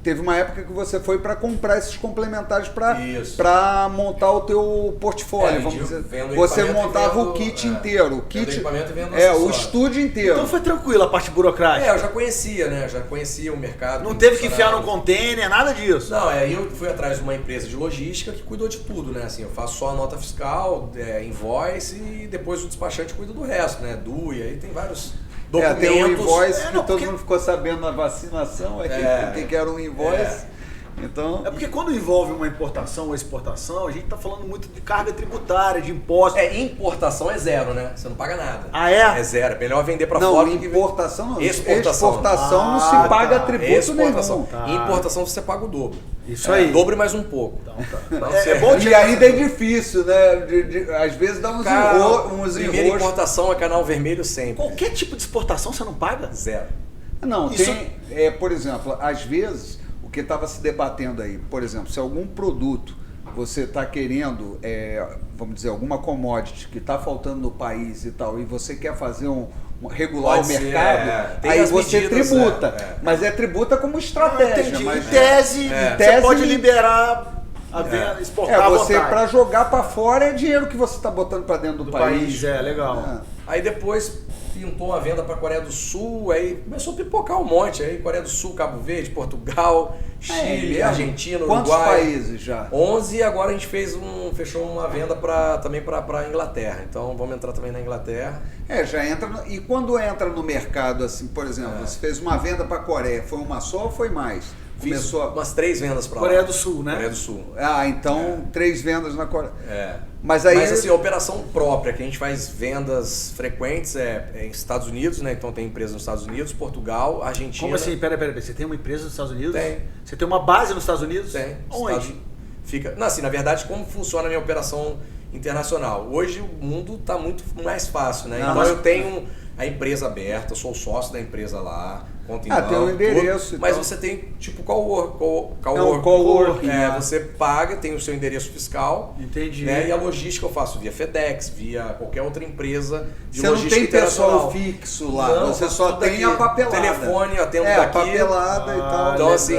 teve uma época que você foi para comprar esses complementares para montar o teu portfólio, vamos dizer. Você montava o kit inteiro, o estúdio inteiro. Então foi tranquilo a parte burocrática. Eu já conhecia, né? Já conhecia o mercado. Não teve que enfiar num container, nada disso. Não, aí eu fui atrás de uma empresa de logística que cuidou de tudo, né? Assim, eu faço só a nota fiscal, invoice e depois o despachante cuida do resto, né? DUI, aí tem vários documentos. Tem um invoice que porque... todo mundo ficou sabendo na vacinação, que era um invoice. Então... É porque quando envolve uma importação ou exportação, a gente está falando muito de carga tributária, de impostos. Importação é zero, né? Você não paga nada. Ah, é? É zero. É melhor vender para fora. Não, importação não. Exportação não se paga tributo nenhum. Importação você paga o dobro. Isso aí. Dobro mais um pouco. Então, é bom e ainda é difícil, né? Às vezes dá uns enroscos. Primeira importação é canal vermelho sempre. Qualquer tipo de exportação você não paga? Zero. Não, tem... por exemplo, às vezes... que estava se debatendo aí, por exemplo, se algum produto você está querendo, vamos dizer, alguma commodity que está faltando no país e tal, e você quer fazer regular o mercado, aí você medidas, tributa. Mas tributa como estratégia. Mas, em tese, você pode liberar a venda, exportar você para jogar para fora é dinheiro que você está botando para dentro do país. Legal. Aí depois pintou uma venda para a Coreia do Sul, aí começou a pipocar um monte, aí Coreia do Sul, Cabo Verde, Portugal, Chile, Argentina, Uruguai. Quantos países já? 11, e agora a gente fechou uma venda também para Inglaterra, então vamos entrar também na Inglaterra. Já entra, e quando entra no mercado, assim, por exemplo, você fez uma venda para a Coreia, foi uma só ou foi mais? Começou umas 3 vendas para lá. Coreia do Sul, né? Coreia do Sul. Então 3 vendas na Coreia. Mas assim, a operação própria, que a gente faz vendas frequentes em Estados Unidos, né? Então tem empresa nos Estados Unidos, Portugal, Argentina. Como assim? Peraí. Você tem uma empresa nos Estados Unidos? Tem. Você tem uma base nos Estados Unidos? Tem. Onde? Não, assim, na verdade, como funciona a minha operação internacional? Hoje o mundo está muito mais fácil, né? Então eu tenho a empresa aberta, sou sócio da empresa lá. Conta em banco, tem um endereço. Tudo, mas você tem tipo coworking. Você paga, tem o seu endereço fiscal. Entendi. Né, e a logística eu faço via FedEx, via qualquer outra empresa de você logística internacional. Você não tem pessoal fixo lá, não, você só tem a papelada. Telefone, atendo daqui. A papelada e tal. Então assim...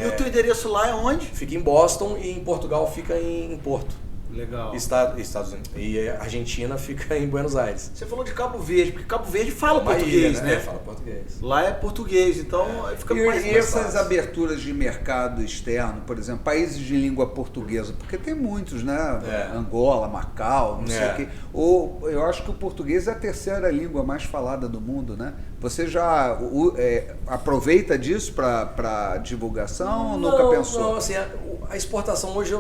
E o teu endereço lá é onde? Fica em Boston e em Portugal fica em Porto. Legal. Estados Unidos. E a Argentina fica em Buenos Aires. Você falou de Cabo Verde, porque Cabo Verde fala português, né? Fala português. Lá é português, então fica mais E essas aberturas de mercado externo, por exemplo, países de língua portuguesa, porque tem muitos, né? Angola, Macau, não sei o quê. Ou eu acho que o português é a terceira língua mais falada do mundo, né? Você já aproveita disso para divulgação ou nunca pensou? Não, assim, a exportação hoje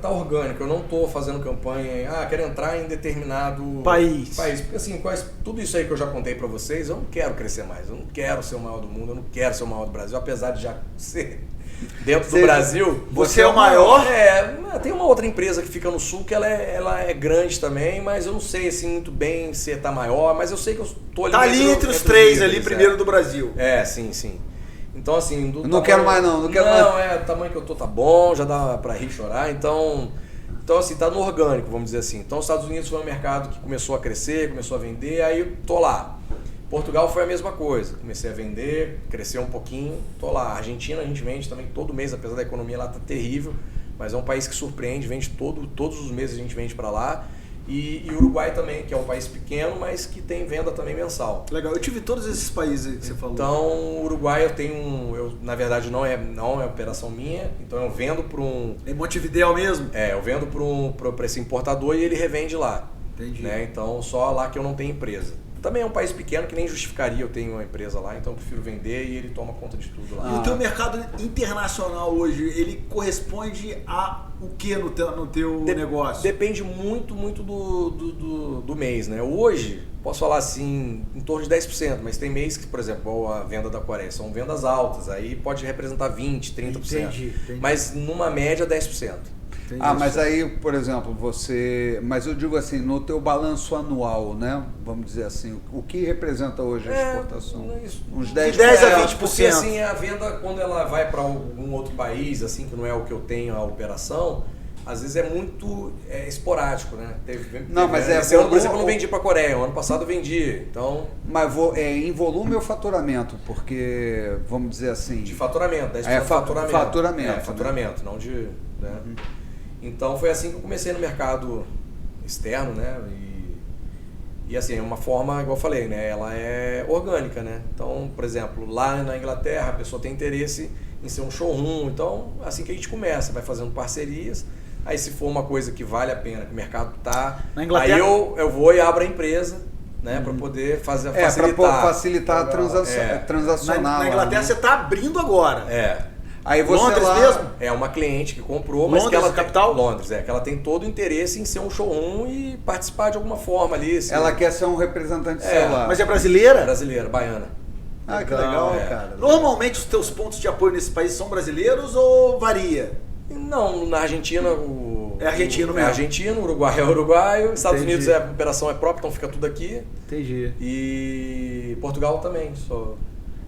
tá orgânica. Eu não estou fazendo campanha, quero entrar em determinado país. Porque assim, tudo isso aí que eu já contei para vocês, eu não quero crescer mais. Eu não quero ser o maior do mundo, eu não quero ser o maior do Brasil, apesar de já ser dentro do Brasil. Você é o maior? Tem uma outra empresa que fica no sul que ela é grande também, mas eu não sei assim, muito bem se tá maior, mas eu sei que eu tô ali. Tá ali entre os três ali, primeiro do Brasil. Sim. Então assim... Não quero mais não. O tamanho que eu tô tá bom, já dá pra rir e chorar, então assim, tá no orgânico, vamos dizer assim. Então os Estados Unidos foi um mercado que começou a crescer, começou a vender, aí eu tô lá. Portugal foi a mesma coisa, comecei a vender, cresceu um pouquinho, tô lá. Argentina a gente vende também todo mês, apesar da economia lá tá terrível, mas é um país que surpreende, vende todos os meses a gente vende para lá. E Uruguai também, que é um país pequeno, mas que tem venda também mensal. Legal, eu tive todos esses países que você falou. Então, Uruguai na verdade não é operação minha, então eu vendo para um... Em Montevidéu mesmo? Eu vendo para esse importador e ele revende lá. Entendi. Né? Então, só lá que eu não tenho empresa. Também é um país pequeno que nem justificaria eu ter uma empresa lá, então eu prefiro vender e ele toma conta de tudo lá. E o teu mercado internacional hoje, ele corresponde a o que no teu negócio? Depende muito do mês, né? Hoje, posso falar assim, em torno de 10%, mas tem mês que, por exemplo, a venda da Coreia, são vendas altas, aí pode representar 20%, 30%. Entendi. Mas numa média 10%. Mas aí, por exemplo, mas eu digo assim, no teu balanço anual, né? Vamos dizer assim, o que representa hoje a exportação? Uns 10 a 20%. Porque assim, a venda, quando ela vai para algum outro país, assim, que não é o que eu tenho a operação, às vezes é muito esporádico, né? Esse ano, por exemplo, eu não vendi para a Coreia, o ano passado eu vendi, então... Mas em volume ou faturamento? Porque, vamos dizer assim... De faturamento, 10% de faturamento. Faturamento, não de... Né? Então foi assim que eu comecei no mercado externo, né? E assim, é uma forma, igual eu falei, né? Ela é orgânica, né? Então, por exemplo, lá na Inglaterra a pessoa tem interesse em ser um showroom, então assim que a gente começa, vai fazendo parcerias. Aí se for uma coisa que vale a pena, que o mercado tá, na Inglaterra... aí eu vou e abro a empresa né? Para poder facilitar. Para facilitar a transacional. Na Inglaterra você está abrindo agora. Aí você Londres lá... mesmo? É uma cliente que comprou, mas Londres, que ela capital? Londres, que ela tem todo o interesse em ser um showroom e participar de alguma forma ali. Assim. Ela quer ser um representante celular. Mas é brasileira? Brasileira, baiana. Ah, que legal, cara. Normalmente os teus pontos de apoio nesse país são brasileiros ou varia? Não, na Argentina É argentino mesmo. É argentino, Uruguai é uruguaio, Estados Unidos a operação é própria, então fica tudo aqui. Entendi. E Portugal também.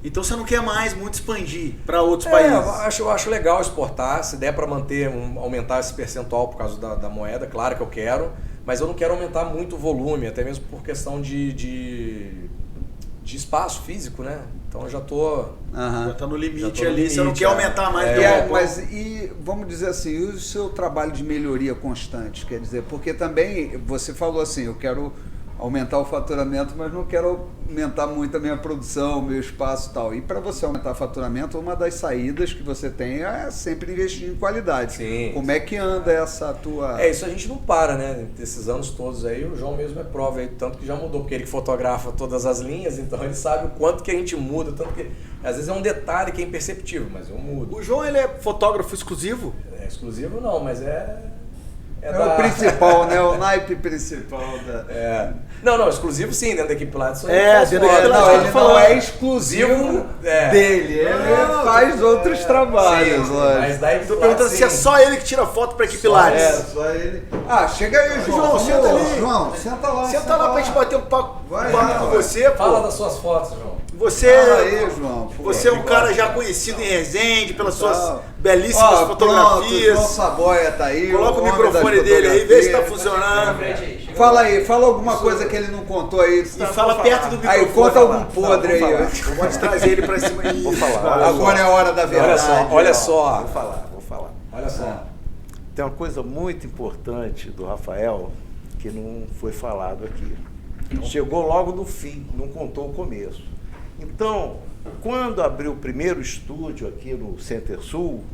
Então você não quer mais muito expandir para outros países? Eu acho legal exportar, se der para manter, aumentar esse percentual por causa da moeda, claro que eu quero, mas eu não quero aumentar muito o volume, até mesmo por questão de espaço físico, né? Então eu já tô... Já tá no limite ali, você não quer aumentar mais. Mas e vamos dizer assim, e o seu trabalho de melhoria constante? Quer dizer, porque também você falou assim, eu quero aumentar o faturamento, mas não quero aumentar muito a minha produção, o meu espaço e tal. E para você aumentar o faturamento, uma das saídas que você tem é sempre investir em qualidade. Sim. Como é que anda essa tua... Isso a gente não para, né? Esses anos todos aí, o João mesmo é prova aí, tanto que já mudou, porque ele que fotografa todas as linhas, então ele sabe o quanto que a gente muda, tanto que às vezes é um detalhe que é imperceptível, mas eu mudo. O João, ele é fotógrafo exclusivo? Exclusivo não, mas é o principal, né? O naipe principal da... Não, exclusivo sim, dentro da equipe Pilates. Dentro da equipe Pilates. Ele não é exclusivo dele, ele faz outros trabalhos. Sim, mas da equipe Tô perguntando se é só ele que tira foto pra equipe Pilates. Só ele. Chega aí, João. João, senta ali. João, senta lá. Senta lá pra gente bater um papo com você, pô. Fala das suas fotos, João. Você, João, você é um cara já conhecido em Resende pelas suas belíssimas fotografias. João Saboia tá aí. Coloca o microfone dele aí, vê se tá funcionando. Fala aí, fala alguma coisa que ele não contou aí. E fala perto do microfone. Aí, conta algum podre aí. Eu vou trazer ele pra cima. Vou falar. Agora é a hora da verdade. Olha só. Vou falar. Olha só. Tem uma coisa muito importante do Rafael que não foi falado aqui. Chegou logo no fim, não contou o começo. Então, quando abriu o primeiro estúdio aqui no Center Sul,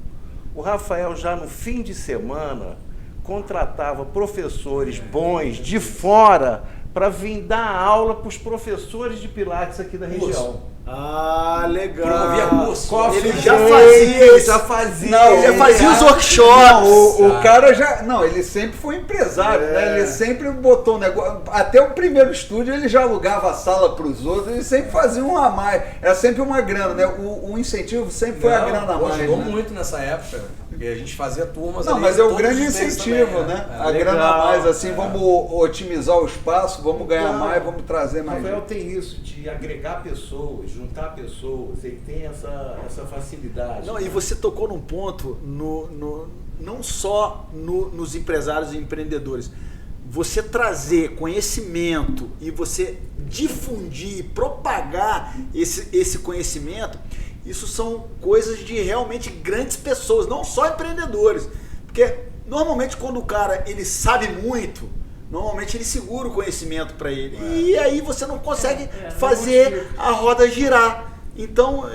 o Rafael já no fim de semana contratava professores bons de fora para vir dar aula para os professores de Pilates aqui da região. Legal. Promovia curso. Ele já fazia. Ele já fazia os workshops. O cara já... Não, ele sempre foi empresário, né? Ele sempre botou um negócio... Até o primeiro estúdio ele já alugava a sala para os outros, ele sempre fazia um a mais. Era sempre uma grana, né? O incentivo sempre foi a grana a mais. Ajudou muito nessa época, porque a gente fazia turmas... Não, mas é o grande incentivo, também, né? A grana a mais, assim, vamos otimizar o espaço, vamos ganhar mais, vamos trazer mais. Rafael tem isso de agregar pessoas, juntar pessoas, ele tem essa facilidade. Não, e você tocou num ponto, não só nos empresários e empreendedores. Você trazer conhecimento e você difundir, propagar esse conhecimento, isso são coisas de realmente grandes pessoas, não só empreendedores. Porque normalmente quando o cara ele sabe muito, normalmente ele segura o conhecimento para ele. E aí você não consegue fazer a roda girar. Então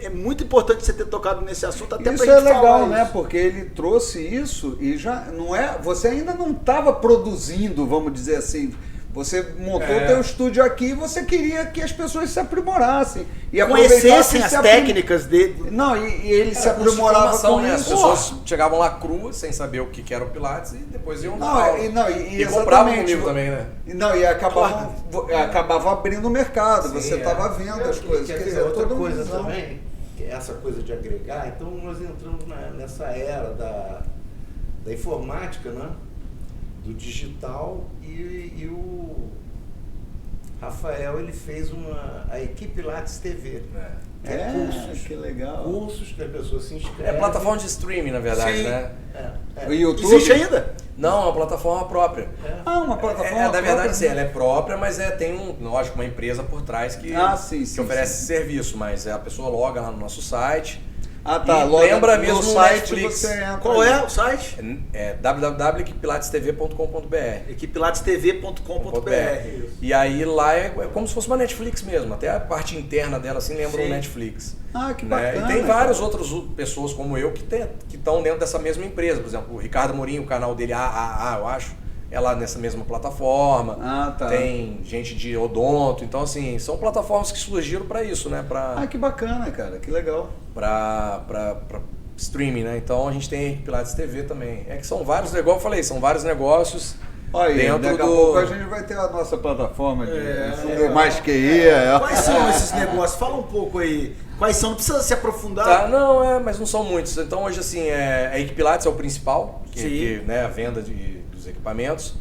é muito importante você ter tocado nesse assunto até isso pra gente é legal, falar né? isso. Porque ele trouxe isso e já não é. Você ainda não estava produzindo, vamos dizer assim. Você montou o teu estúdio aqui e você queria que as pessoas se aprimorassem. E conhecessem as técnicas dele. Não, e ele se aprimorava com né? isso. As pessoas chegavam lá cruas, sem saber o que era o Pilates, e depois iam e compravam comigo também, né? Não, e acabava abrindo o mercado. Sim, você estava vendo as coisas. Quer dizer, outra coisa também, que é essa coisa de agregar, então nós entramos nessa era da informática, né? Do digital, e o Rafael ele fez a equipe Pilates TV. Cursos. Que legal. Cursos que a pessoa se inscreve. É plataforma de streaming, na verdade, né? O YouTube? Existe ainda? Não, é uma plataforma própria. Uma plataforma na verdade, sim, ela é própria, mas tem lógico, uma empresa por trás que oferece serviço, mas a pessoa loga lá no nosso site. Lembra mesmo o Netflix. Qual é o site? É www.equipilatestv.com.br. equipilatestv.com.br. E aí lá é como se fosse uma Netflix mesmo. Até a parte interna dela assim lembra um Netflix. Que bacana. E tem várias outras pessoas como eu que estão dentro dessa mesma empresa. Por exemplo, o Ricardo Morim, o canal dele AAA, eu acho. é lá nessa mesma plataforma. Tá. Tem gente de odonto. Então, assim, são plataformas que surgiram para isso, né? Que bacana, cara. Que legal. Para streaming, né? Então, a gente tem Pilates TV também. É que são vários, igual eu falei, são vários negócios. Olha, daqui a pouco a gente vai ter a nossa plataforma de mais QI. Quais são esses negócios? Fala um pouco aí. Quais são? Não precisa se aprofundar. Tá, não, mas não são muitos. Então hoje assim, a Equipilates é o principal, que né, a venda dos equipamentos,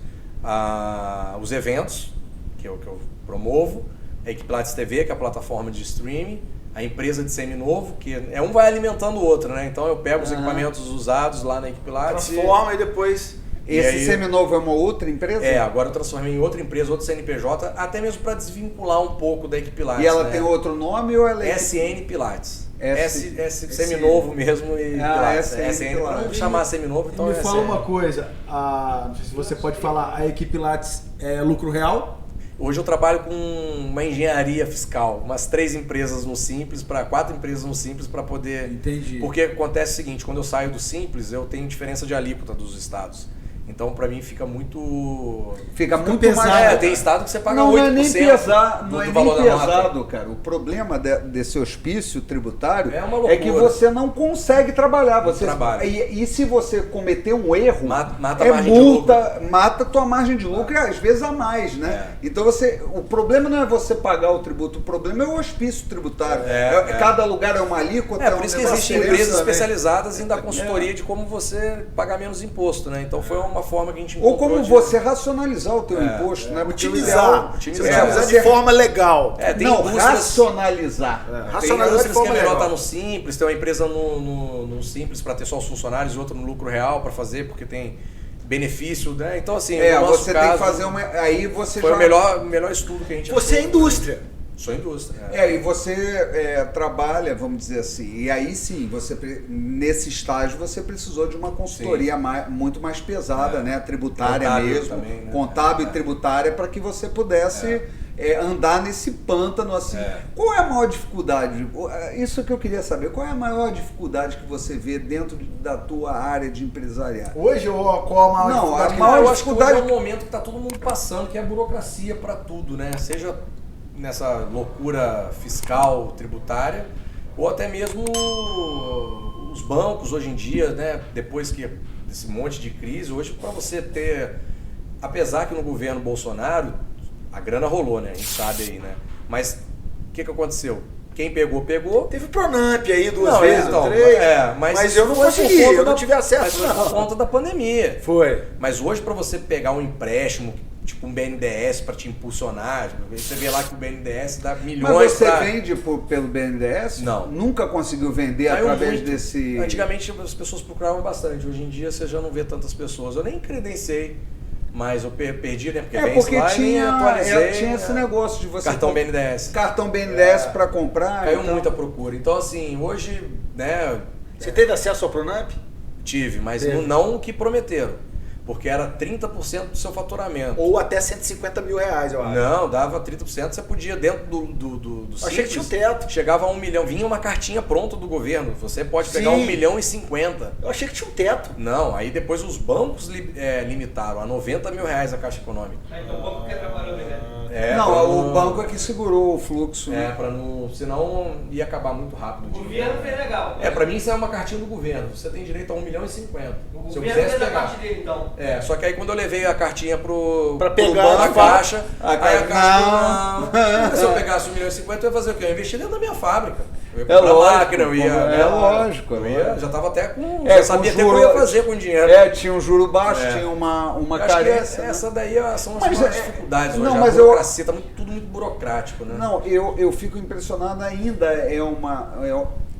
os eventos, que é o que eu promovo, a Equipilates TV, que é a plataforma de streaming, a empresa de seminovo, que um vai alimentando o outro, né? Então eu pego os equipamentos usados lá na Equipilates. Transforma e depois... Esse seminovo é uma outra empresa? Agora eu transformei em outra empresa, outro CNPJ, até mesmo para desvincular um pouco da Equipilates. E ela tem outro nome ou ela é... SN Pilates. Seminovo mesmo e Pilates. SN para não chamar seminovo, então me fala uma coisa, não sei se você pode falar, a Equipilates é lucro real? Hoje eu trabalho com uma engenharia fiscal, umas 3 empresas no Simples, 4 empresas no Simples para poder... Entendi. Porque acontece o seguinte, quando eu saio do Simples, eu tenho diferença de alíquota dos estados. Então, para mim, fica muito pesado. Mais... tem estado que você paga 8% não é nem pesado, do valor da nota. Cara. O problema desse hospício tributário é que você não consegue trabalhar. Você trabalha. E se você cometer um erro, mata multa, mata a tua margem de lucro e às vezes a mais, né? Então o problema não é você pagar o tributo, o problema é o hospício tributário. Cada lugar é uma alíquota. Por isso que existem empresas especializadas em dar consultoria de como você pagar menos imposto, né? Então foi uma forma que a gente encontrou. Ou como você racionalizar o teu imposto, né? Otimizar de forma legal. Racionalizar. Tem indústrias que é melhor estar no Simples, tem uma empresa no Simples para ter só os funcionários e outra no lucro real para fazer, porque tem benefício, né? Então assim, no nosso você caso, tem que fazer aí você foi o melhor estudo que a gente Você é indústria. Sou indústria. E você trabalha, vamos dizer assim, e aí sim, nesse estágio você precisou de uma consultoria muito mais pesada, né? Tributária contábil mesmo, também, né? Contábil e tributária, para que você pudesse andar nesse pântano assim. Qual é a maior dificuldade? Isso que eu queria saber. Qual é a maior dificuldade que você vê dentro da tua área de empresariado? Hoje, qual a maior dificuldade? Eu acho que hoje é um momento que está todo mundo passando, que é a burocracia para tudo, né? Seja nessa loucura fiscal, tributária, ou até mesmo os bancos hoje em dia, né? Depois que desse monte de crise, hoje para você ter, apesar que no governo Bolsonaro a grana rolou, né? A gente sabe aí, né? Mas o que aconteceu? Quem pegou. Teve Pronamp aí 2 vezes, então, 3. Mas eu não consegui, eu não tive acesso. Mas foi por conta da pandemia. Foi. Mas hoje para você pegar um empréstimo, tipo um BNDES para te impulsionar, você vê lá que o BNDES dá milhões. Mas você vende pelo BNDES? Não. Nunca conseguiu vender através desse... Antigamente as pessoas procuravam bastante, hoje em dia você já não vê tantas pessoas. Eu nem credenciei, mas eu perdi, né? Porque vem porque lá tinha, e atualizei. Tinha esse negócio de você... Cartão BNDES. Cartão BNDES para comprar. Caiu muita procura. Então assim, hoje, né... Você teve acesso ao Pronamp? Tive, mas não o que prometeram. Porque era 30% do seu faturamento. Ou até 150 mil reais, eu acho. Não, dava 30%, você podia dentro do Simples, achei que tinha um teto. Chegava a 1 milhão, vinha uma cartinha pronta do governo. Você pode pegar 1 milhão e 50. Eu achei que tinha um teto. Não, aí depois os bancos limitaram a 90 mil reais a Caixa Econômica. Então o banco quer trabalhar melhor. O banco é que segurou o fluxo. Para não, senão ia acabar muito rápido. O governo fez legal. Para mim isso é uma cartinha do governo. Você tem direito a 1 milhão e 50. O governo fez a parte dele, então. Só que aí quando eu levei a cartinha pra pegar na caixa, aí a caixa não. Se eu pegasse 1 milhão e 50, eu ia fazer o quê? Eu ia investir dentro da minha fábrica. Eu ia comprar máquina, eu ia... lógico. Já estava até com... já sabia até o que eu ia fazer com o dinheiro. Tinha um juro baixo, tinha uma carência. Essa daí são as maiores dificuldades hoje. Mas a burocracia está tudo muito burocrático, né? Não, eu fico impressionado ainda.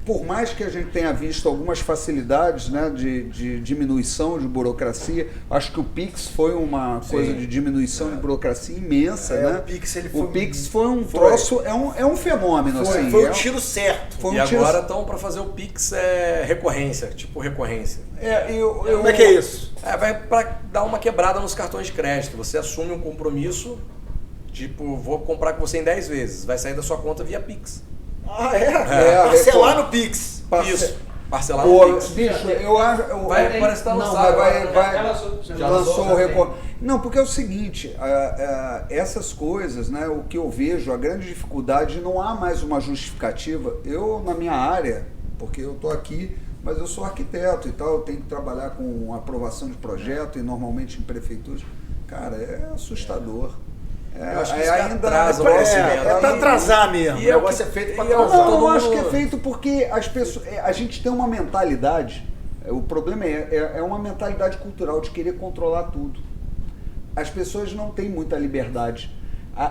Por mais que a gente tenha visto algumas facilidades, né, de diminuição de burocracia, acho que o Pix foi uma coisa de diminuição de burocracia imensa, né? O Pix foi um troço, é um fenômeno. Foi um tiro certo. Agora estão para fazer o Pix recorrência, tipo recorrência. Como é que é isso? Vai para dar uma quebrada nos cartões de crédito. Você assume um compromisso, tipo, vou comprar com você em 10 vezes, vai sair da sua conta via Pix. Parcelar no Pix. Isso. parcelar no Pix. Bicho, eu acho... Parece que tá lançado. Já lançou o recorde. Não, porque é o seguinte, essas coisas, né, o que eu vejo, a grande dificuldade, não há mais uma justificativa. Eu, na minha área, porque eu estou aqui, mas eu sou arquiteto e tal, eu tenho que trabalhar com aprovação de projeto e normalmente em prefeituras. Cara, é assustador. Eu acho que isso atrasa o crescimento. É para atrasar mesmo. E o negócio é feito para atrasar. Não, eu acho que é feito porque as pessoas, a gente tem uma mentalidade, o problema é uma mentalidade cultural de querer controlar tudo. As pessoas não têm muita liberdade.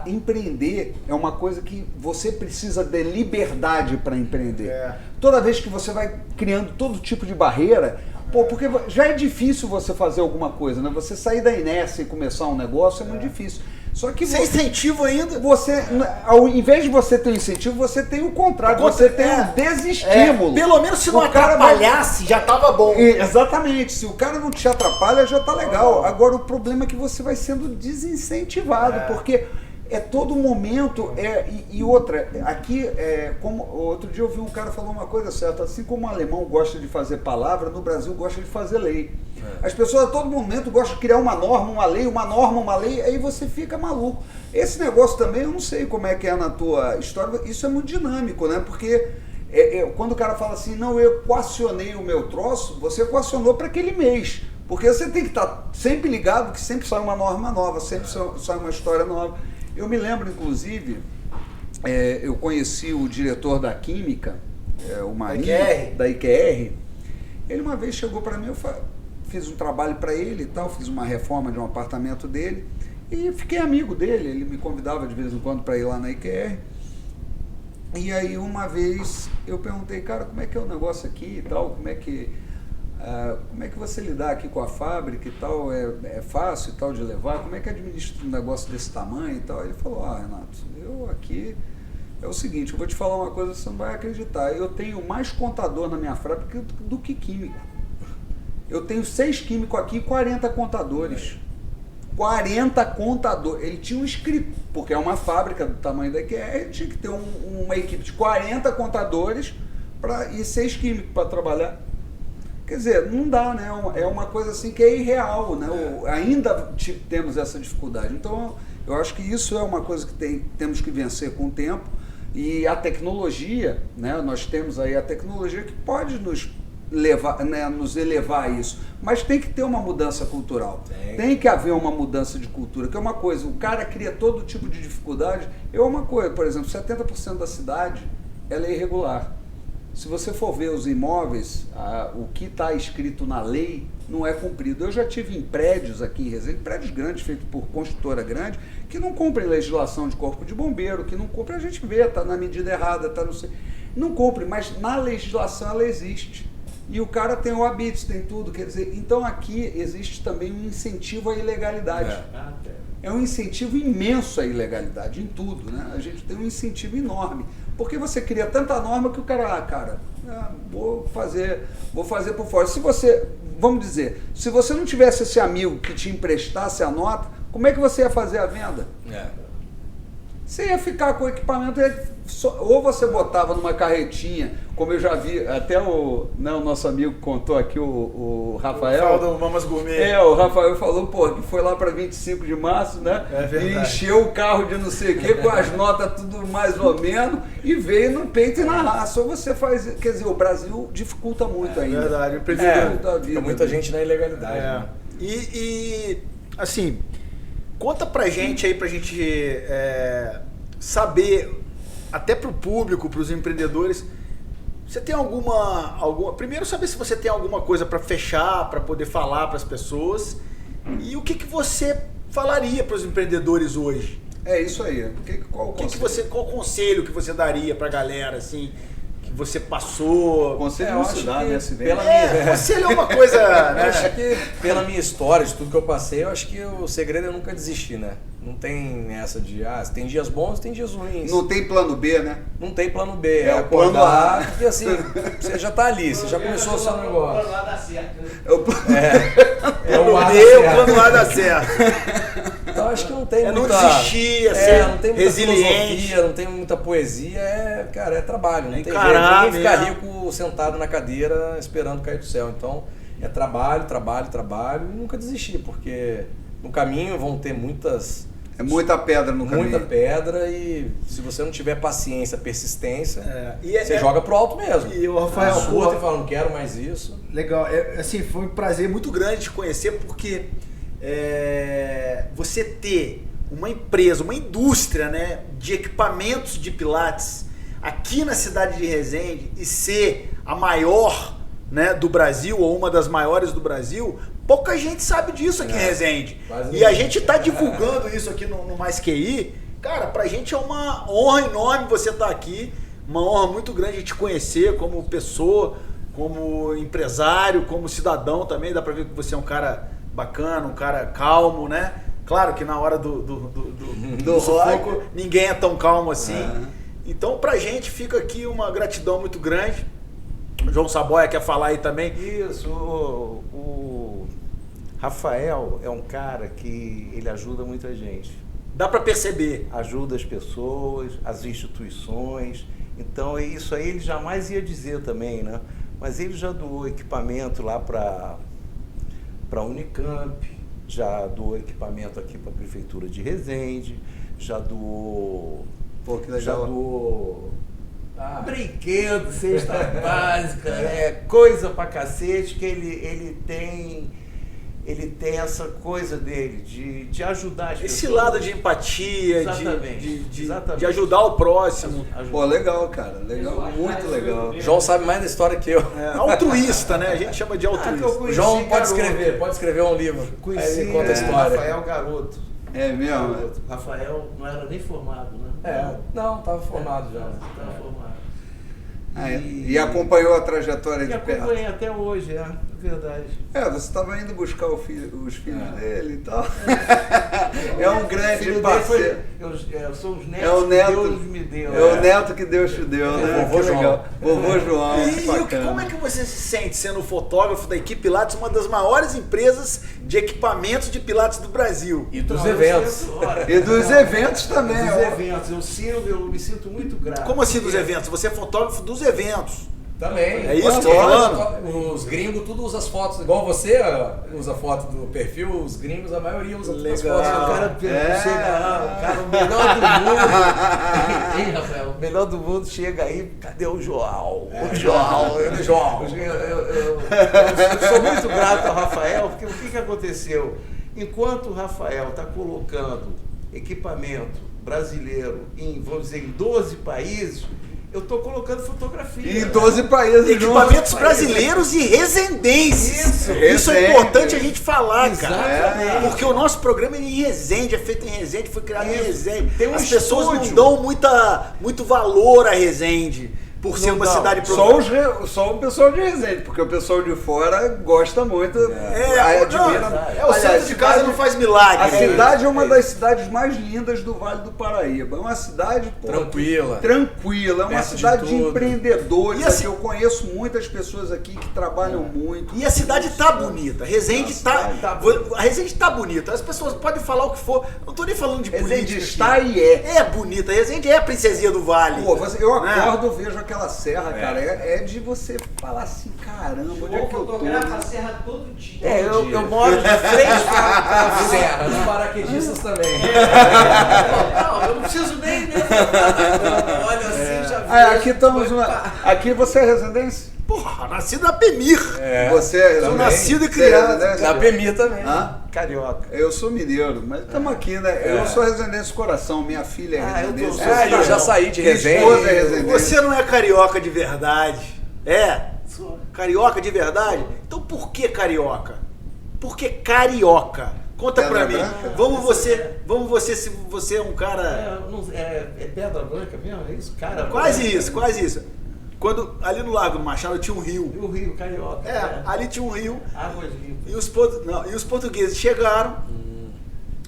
Empreender é uma coisa que você precisa de liberdade para empreender. Toda vez que você vai criando todo tipo de barreira, porque já é difícil você fazer alguma coisa, né? Você sair da inércia e começar um negócio é muito difícil. Só que sem incentivo ainda. Você, ao invés de você ter um incentivo, você tem o contrário. Você tem um desestímulo. Pelo menos se não atrapalhasse, já estava bom. Exatamente. Se o cara não te atrapalha, já tá legal. Agora, o problema é que você vai sendo desincentivado, porque todo momento. E outra, aqui, como outro dia eu vi um cara falou uma coisa certa, assim como o alemão gosta de fazer palavra, no Brasil gosta de fazer lei. As pessoas a todo momento gostam de criar uma norma, uma lei, aí você fica maluco. Esse negócio também, eu não sei como é que é na tua história, isso é muito dinâmico, né? Porque quando o cara fala assim, não, eu equacionei o meu troço, você equacionou para aquele mês. Porque você tem que estar sempre ligado que sempre sai uma norma nova, sempre sai uma história nova. Eu me lembro, inclusive, eu conheci o diretor da Química, o Marinho, da IQR. Ele uma vez chegou para mim, eu fiz um trabalho para ele e tal, fiz uma reforma de um apartamento dele e fiquei amigo dele. Ele me convidava de vez em quando para ir lá na IQR. E aí uma vez eu perguntei, cara, como é que é o negócio aqui e tal, como é que você lidar aqui com a fábrica e tal, é fácil e tal de levar, como é que administra um negócio desse tamanho e tal? Ele falou, Renato, eu aqui é o seguinte, eu vou te falar uma coisa que você não vai acreditar, eu tenho mais contador na minha fábrica do que químico. Eu tenho 6 químicos aqui e 40 contadores. 40 contadores. Ele tinha um escrito, porque é uma fábrica do tamanho da IQR, ele tinha que ter uma equipe de 40 contadores e 6 químicos para trabalhar. Quer dizer, não dá, né? É uma coisa assim que é irreal, né? Ainda temos essa dificuldade. Então, eu acho que isso é uma coisa que temos que vencer com o tempo. E a tecnologia, né? Nós temos aí a tecnologia que pode nos elevar a isso. Mas tem que ter uma mudança cultural. Tem que haver uma mudança de cultura, que é uma coisa, o cara cria todo tipo de dificuldade. É uma coisa, por exemplo, 70% da cidade ela é irregular. Se você for ver os imóveis, o que está escrito na lei não é cumprido. Eu já tive em prédios aqui em Resende, prédios grandes, feitos por construtora grande, que não cumprem legislação de corpo de bombeiro, que não cumprem, a gente vê, está na medida errada, está não sei. Não cumpre, mas na legislação ela existe. E o cara tem o habite, tem tudo, quer dizer, então aqui existe também um incentivo à ilegalidade. É um incentivo imenso à ilegalidade, em tudo, né? A gente tem um incentivo enorme. Porque você cria tanta norma que o cara, vou fazer por fora. Se você, vamos dizer, se você não tivesse esse amigo que te emprestasse a nota, como é que você ia fazer a venda? Você ia ficar com o equipamento, ou você botava numa carretinha, como eu já vi, até o nosso amigo contou aqui, o Rafael. O do Mamas Gourmet. O Rafael falou, que foi lá para 25 de março, né? E encheu o carro de não sei o quê, com as notas tudo mais ou menos, e veio no peito e na raça. Ou você faz, quer dizer, o Brasil dificulta muito ainda. É verdade, eu fica muita gente na ilegalidade. Né? E, assim, conta pra gente aí, pra gente saber, até pro público, pros empreendedores, você tem alguma primeiro saber se você tem alguma coisa para fechar, para poder falar para as pessoas, e o que você falaria para os empreendedores hoje? É isso aí. Qual conselho que você daria para a galera, assim, que você passou? Conselho não se dá, né? Conselho é uma coisa... né? Eu acho que pela minha história, de tudo que eu passei, eu acho que o segredo é nunca desistir, né? Não tem essa de, tem dias bons, tem dias ruins. Não tem plano B, né? Não tem plano B, é plano A, porque assim, você já tá ali, você já começou o seu negócio. O plano A dá certo, né? O plano A dá certo. Então acho que não tem muita... não desistir, não tem muita filosofia, não tem muita poesia, cara, é trabalho, não tem jeito. Ninguém fica rico sentado na cadeira esperando cair do céu. Então, é trabalho, trabalho, trabalho e nunca desistir, porque no caminho vão ter muitas... É muita pedra no caminho. Muita pedra e se você não tiver paciência, persistência, você joga pro alto mesmo. E o Rafael, e fala, não quero mais isso. Legal, assim, foi um prazer muito grande te conhecer, porque você ter uma empresa, uma indústria, né, de equipamentos de pilates aqui na cidade de Resende e ser a maior, né, do Brasil, ou uma das maiores do Brasil, pouca gente sabe disso aqui em Resende. E a gente está divulgando isso aqui no Mais QI. Cara, pra gente é uma honra enorme você estar aqui, uma honra muito grande te conhecer como pessoa, como empresário, como cidadão também. Dá pra ver que você é um cara bacana, um cara calmo, né? Claro que na hora do sufoco ninguém é tão calmo assim. Então pra gente fica aqui uma gratidão muito grande. O João Saboia quer falar aí também. Isso, o Rafael é um cara que ele ajuda muita gente. Dá para perceber. Ajuda as pessoas, as instituições. Então isso aí ele jamais ia dizer também, né? Mas ele já doou equipamento lá para a Unicamp, já doou equipamento aqui para a Prefeitura de Resende, já doou... Pô, que legal. Já doou... brinquedo, cesta básica, coisa pra cacete, que ele tem essa coisa dele de ajudar as pessoas. Esse lado de empatia, de ajudar o próximo. Pô, legal, cara, legal, muito legal. João sabe mais da história que eu. Altruísta, né? A gente chama de altruísta. João pode escrever um livro. Conheci, aí ele conta a história. Rafael Garoto. É mesmo? Rafael não era nem formado, né? Não, estava formado já. Estava formado. E acompanhou a trajetória de perto. Acompanhei até hoje, é verdade. Você estava indo buscar os filhos dele e tal. É um grande parceiro. São os netos que Deus me deu. É o neto que Deus te deu, né? Vovô João. Vovô João. E como é que você se sente sendo fotógrafo da equipe Pilates, uma das maiores empresas de equipamentos de Pilates do Brasil? E dos eventos. E dos eventos também. Dos eventos. Eu me sinto muito grato. Como assim dos eventos? Você é fotógrafo dos eventos. Também. É isso que eu tô falando? Os gringos tudo usa as fotos. Igual você usa foto do perfil, os gringos, a maioria usa as fotos. O cara chega lá, o cara o melhor do mundo. Hein, Rafael? O melhor do mundo chega aí, cadê o João? O João. Eu sou muito grato ao Rafael, porque o que aconteceu? Enquanto o Rafael está colocando equipamento brasileiro vamos dizer, em 12 países, eu estou colocando fotografia. Em 12 países. Equipamentos brasileiros e resendenses. Isso é importante a gente falar, cara. Porque o nosso programa é em Resende, é feito em Resende, foi criado em Resende. As pessoas não dão muito valor a Resende. Por ser uma cidade... Só o pessoal de Resende, porque o pessoal de fora gosta muito. O centro de casa não faz milagre. A cidade é uma das cidades mais lindas do Vale do Paraíba. É uma cidade tranquila. É uma cidade de empreendedores. Assim, eu conheço muitas pessoas aqui que trabalham muito. E a cidade tá bonita. Resende a Resende tá bonita. As pessoas podem falar o que for. Não tô nem falando de política. Resende está e é. É bonita. Resende é a princesinha do Vale. Pô, eu acordo, vejo aquela serra, cara, é de você falar assim, caramba, onde é que eu tô? Fotografa a serra todo dia. Eu moro de frente pra serra, os paraquedistas também. Não, eu não preciso nem olha assim, já vi. Aqui você é residência? Porra, nascido na Pemir. Você sou nascido e criado. Na Pemir também. Carioca. Eu sou mineiro, mas estamos aqui, né? Eu sou residência Coração, minha filha é residência. Eu já saí de Resende. Você não é carioca de verdade. Sou. Carioca de verdade? Então por que carioca? Por que carioca? Conta pra mim. Vamos você, se você é um cara... É Pedra Branca mesmo? É isso? Cara, quase isso. Quando ali no Lago do Machado tinha um rio. O Rio Carioca. Ali tinha um rio. Águas limpas. E os portugueses chegaram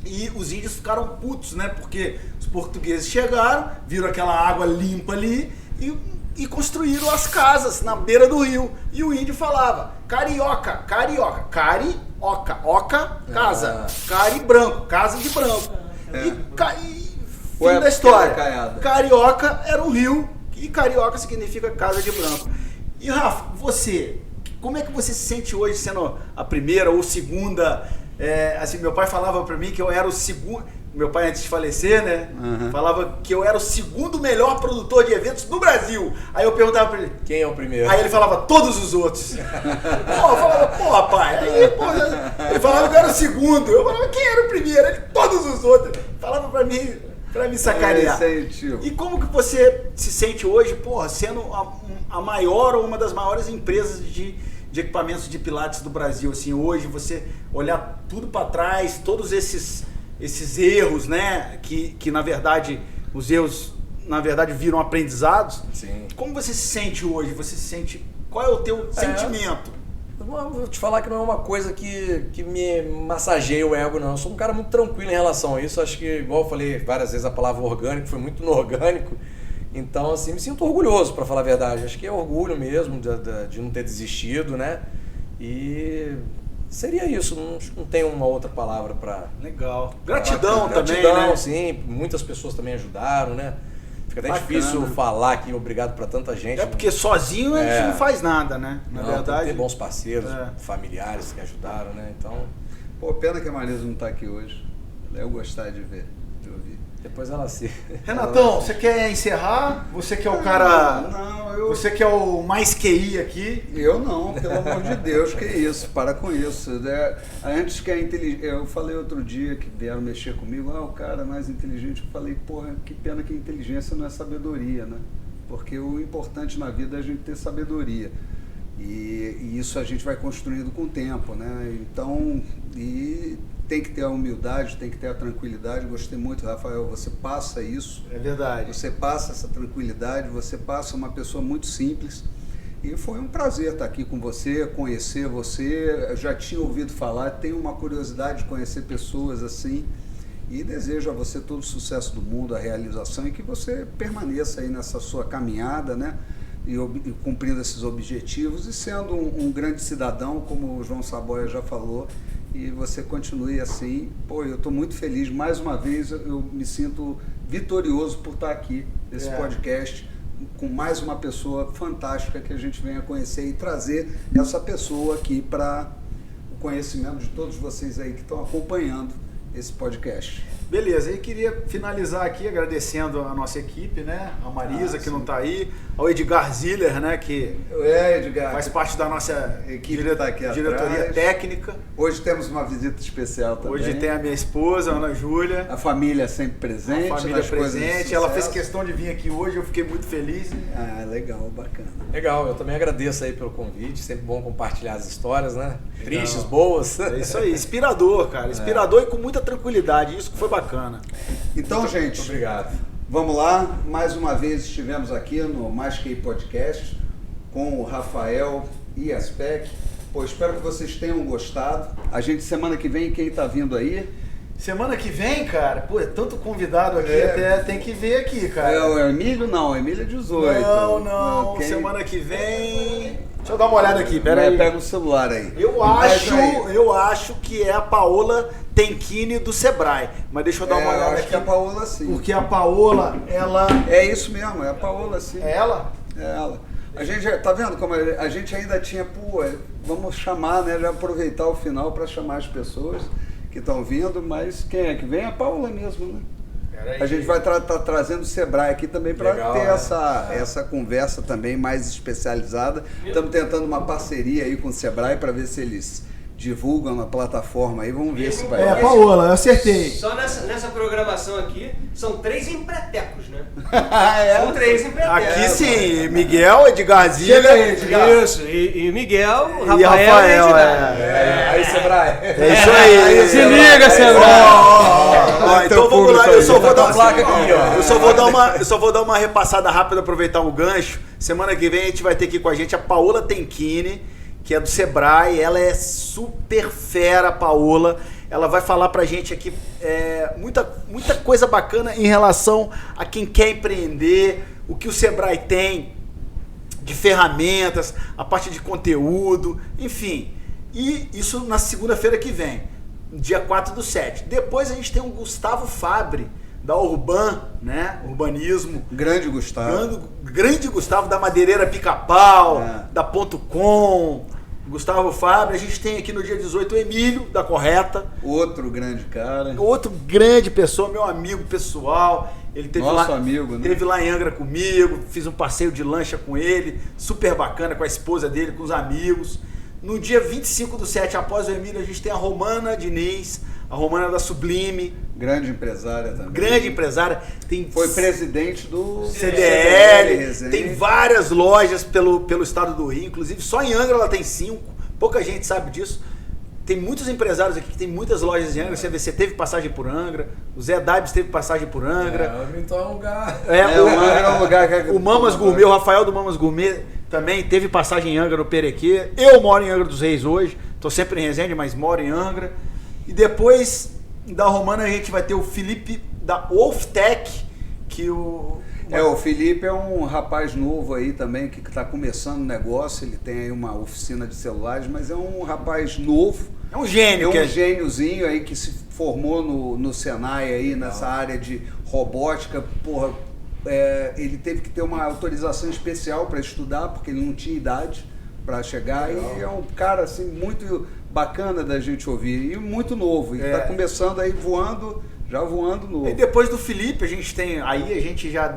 e os índios ficaram putos, né? Porque os portugueses chegaram, viram aquela água limpa ali e e construíram as casas na beira do rio. E o índio falava, carioca, carioca, carioca, oca, casa, cari branco, casa de branco. E fim da história. Carioca era um rio e carioca significa casa de branco. E Rafa, você, como é que você se sente hoje sendo a primeira ou segunda? Assim, meu pai falava pra mim que eu era o segundo. Meu pai, antes de falecer, né? Falava que eu era o segundo melhor produtor de eventos do Brasil. Aí eu perguntava pra ele... Quem é o primeiro? Aí ele falava, todos os outros. Eu falava, porra, pai. Aí, porra, ele falava que eu era o segundo. Eu falava, quem era o primeiro? Ele, todos os outros. Falava pra me sacanear. E como que você se sente hoje, porra, sendo a maior ou uma das maiores empresas de equipamentos de pilates do Brasil? Assim, hoje, você olhar tudo pra trás, todos esses erros, né, que na verdade, os erros, na verdade, viram aprendizados. Sim. Como você se sente hoje? Você se sente... Qual é o teu sentimento? Vou te falar que não é uma coisa que me massageia o ego, não. Eu sou um cara muito tranquilo em relação a isso. Acho que, igual eu falei várias vezes, a palavra orgânico foi muito no orgânico. Então, assim, me sinto orgulhoso, para falar a verdade. Acho que é orgulho mesmo de não ter desistido, né? E... seria isso, não tem uma outra palavra para... Legal. Gratidão também, Gratidão, né? Sim. Muitas pessoas também ajudaram, né? Fica até Bacana. difícil falar aqui obrigado para tanta gente. É porque sozinho a gente não faz nada, né? Na verdade. Tem que ter bons parceiros, familiares que ajudaram, né? Então... Pô, pena que a Marisa não está aqui hoje. Eu gostar de ver, de ouvir. Depois ela se... Renatão, você quer encerrar? Você que é o cara... Você que é o mais QI aqui? Eu não, pelo amor de Deus, que isso, para com isso. Antes que a inteligência... Eu falei outro dia que vieram mexer comigo, o cara mais inteligente, eu falei, porra, que pena que inteligência não é sabedoria, né? Porque o importante na vida é a gente ter sabedoria. E isso a gente vai construindo com o tempo, né? Então, tem que ter a humildade, tem que ter a tranquilidade. Gostei muito, Rafael, você passa isso. É verdade. Você passa essa tranquilidade, você passa uma pessoa muito simples. E foi um prazer estar aqui com você, conhecer você. Eu já tinha ouvido falar, tenho uma curiosidade de conhecer pessoas assim. E desejo a você todo o sucesso do mundo, a realização, e que você permaneça aí nessa sua caminhada, né? E cumprindo esses objetivos e sendo um grande cidadão, como o João Saboia já falou. E você continue assim. Pô, eu estou muito feliz. Mais uma vez, eu me sinto vitorioso por estar aqui nesse podcast com mais uma pessoa fantástica que a gente venha conhecer e trazer essa pessoa aqui para o conhecimento de todos vocês aí que estão acompanhando esse podcast. Beleza, e queria finalizar aqui agradecendo a nossa equipe, né? A Marisa, que não está aí, ao Edgar Ziller, né? Que Edgar, faz parte da nossa equipe, tá aqui diretoria atrás. Técnica. Hoje temos uma visita especial também. Hoje tem a minha esposa, a Ana Júlia. A família sempre presente. A família presente. Ela fez questão de vir aqui hoje, eu fiquei muito feliz. Legal, bacana. Legal, eu também agradeço aí pelo convite. Sempre bom compartilhar as histórias, né? Tristes, boas. É isso aí, inspirador, cara. Inspirador e com muita tranquilidade. Isso que foi bacana. Então, gente, muito obrigado. Vamos lá. Mais uma vez estivemos aqui no Mais Que Podcast com o Rafael e a Spec. Pô, espero que vocês tenham gostado. A gente, semana que vem, quem tá vindo aí? Semana que vem, cara, pô, é tanto convidado aqui, até tem que ver aqui, cara. O Emílio não, o Emílio é 18. Não, semana que vem... Deixa eu dar uma olhada aqui, pera aí. Pega o celular aí. Eu acho que é a Paola Tenquini do Sebrae, mas deixa eu dar uma olhada aqui. Acho que é a Paola sim. Porque a Paola, ela... É isso mesmo, é a Paola sim. É ela? É ela. A gente, tá vendo como a gente ainda tinha, vamos chamar, né, já aproveitar o final para chamar as pessoas que estão vindo, mas quem é que vem? É a Paola mesmo, né? A gente vai estar trazendo o Sebrae aqui também para ter essa conversa também mais especializada. Estamos tentando uma parceria aí com o Sebrae para ver se eles divulgam na plataforma aí, vamos ver se vai. Paola, eu acertei. Só nessa programação aqui, são 3 empretecos, né? São 3 empretecos. Aqui sim, Miguel, Edgar Ziller. Chega aí, Edgar. Isso, e Miguel, Rafael e Rafael. Aí, Sebrae. É isso aí. Se liga, Sebrae. Então vamos lá, eu só vou dar placa aqui, ó. Eu só vou dar uma repassada rápida, aproveitar um gancho. Semana que vem a gente vai ter aqui com a gente a Paola Tenquini, que é do Sebrae. Ela é super fera, Paola. Ela vai falar pra gente aqui muita coisa bacana em relação a quem quer empreender, o que o Sebrae tem de ferramentas, a parte de conteúdo, enfim. E isso na segunda-feira que vem, dia 4/7. Depois a gente tem o Gustavo Fabre, da Urban, né? Urbanismo. Grande Gustavo. Grande Gustavo, da Madeireira Pica-Pau, da .com. Gustavo Fabre. A gente tem aqui no dia 18 o Emílio, da Correta. Outro grande cara. Outro grande pessoa, meu amigo pessoal. Ele teve Nosso lá, amigo, né? Teve lá em Angra comigo, fiz um passeio de lancha com ele, super bacana, com a esposa dele, com os amigos. No dia 25/7, após o Emílio, a gente tem a Romana Diniz, a Romana da Sublime. Grande empresária também. Grande empresária. Foi presidente do CDL. Tem várias lojas pelo estado do Rio, inclusive só em Angra ela tem 5. Pouca gente sabe disso. Tem muitos empresários aqui que tem muitas lojas em Angra. Você teve passagem por Angra. O Zé Daibs teve passagem por Angra. Angra então é um lugar. O Angra é um lugar que... O Mamas Gourmet, o Rafael do Mamas Gourmet também teve passagem em Angra no Perequê. Eu moro em Angra dos Reis hoje. Tô sempre em Resende, mas moro em Angra. E depois da Romana a gente vai ter o Felipe da Wolftech, que o Felipe é um rapaz novo aí também, que está começando o negócio. Ele tem aí uma oficina de celulares, mas é um rapaz novo. É um gênio. É um gêniozinho aí que se formou no Senai aí, nessa área de robótica. Porra, ele teve que ter uma autorização especial para estudar, porque ele não tinha idade para chegar. E é um cara assim muito bacana da gente ouvir, e muito novo. E está começando aí já voando novo. E depois do Felipe, a gente já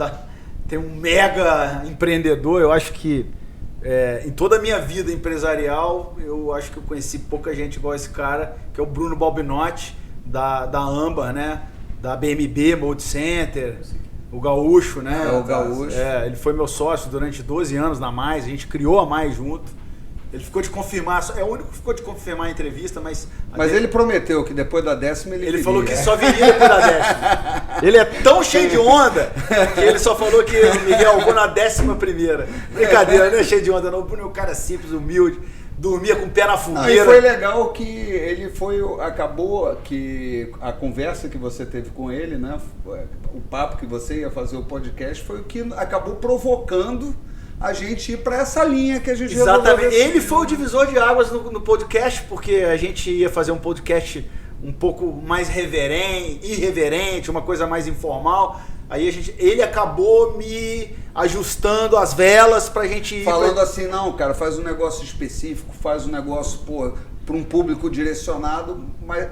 tem um mega empreendedor. Eu acho que em toda a minha vida empresarial, eu acho que eu conheci pouca gente igual esse cara, que é o Bruno Balbinotti, da Âmbar, né? Da BMB Mode Center, o Gaúcho, né? O Gaúcho. Ele foi meu sócio durante 12 anos na Mais, a gente criou a Mais junto. Ele ficou de confirmar, é o único que ficou de confirmar a entrevista, mas ele prometeu que depois da 10ª ele falou que só viria depois da 10ª. Ele é tão cheio de onda que ele só falou que Miguel, eu vou na 11ª. Brincadeira, não é cheio de onda não, o cara é simples, humilde, dormia com o pé na fogueira. E foi legal que acabou que a conversa que você teve com ele, né? O papo que você ia fazer o podcast foi o que acabou provocando a gente ir para essa linha que a gente Exatamente. Ele foi o divisor de águas no podcast, porque a gente ia fazer um podcast um pouco mais irreverente, uma coisa mais informal. Aí ele acabou me ajustando as velas pra gente ir. Falando assim, não, cara, faz um negócio específico, faz um negócio, para um público direcionado,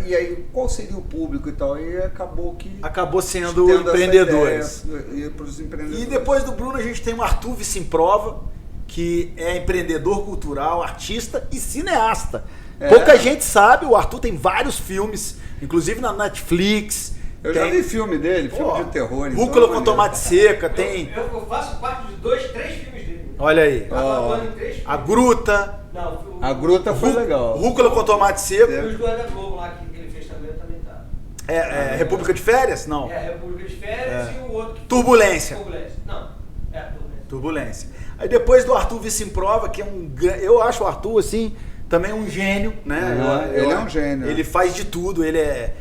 e aí qual seria o público e tal? E acabou sendo empreendedores. E depois do Bruno a gente tem o Arthur Vicimprova, que é empreendedor cultural, artista e cineasta. Pouca gente sabe, o Arthur tem vários filmes, inclusive na Netflix. Já vi filme dele, filme de terror. Rúcula com tomate seca, tem... Eu faço parte de 3 filmes dele. Olha aí. A Gruta. A Gruta foi legal. Rúcula com tomate seco. E os dois da Globo lá que ele fez também tá. República de Férias? Não. República de Férias e o outro... Turbulência. Não. Turbulência. Aí depois do Arthur Vicimprova, que é eu acho o Arthur, assim, também um gênio, né? Ele é um gênio. Ele faz de tudo, ele é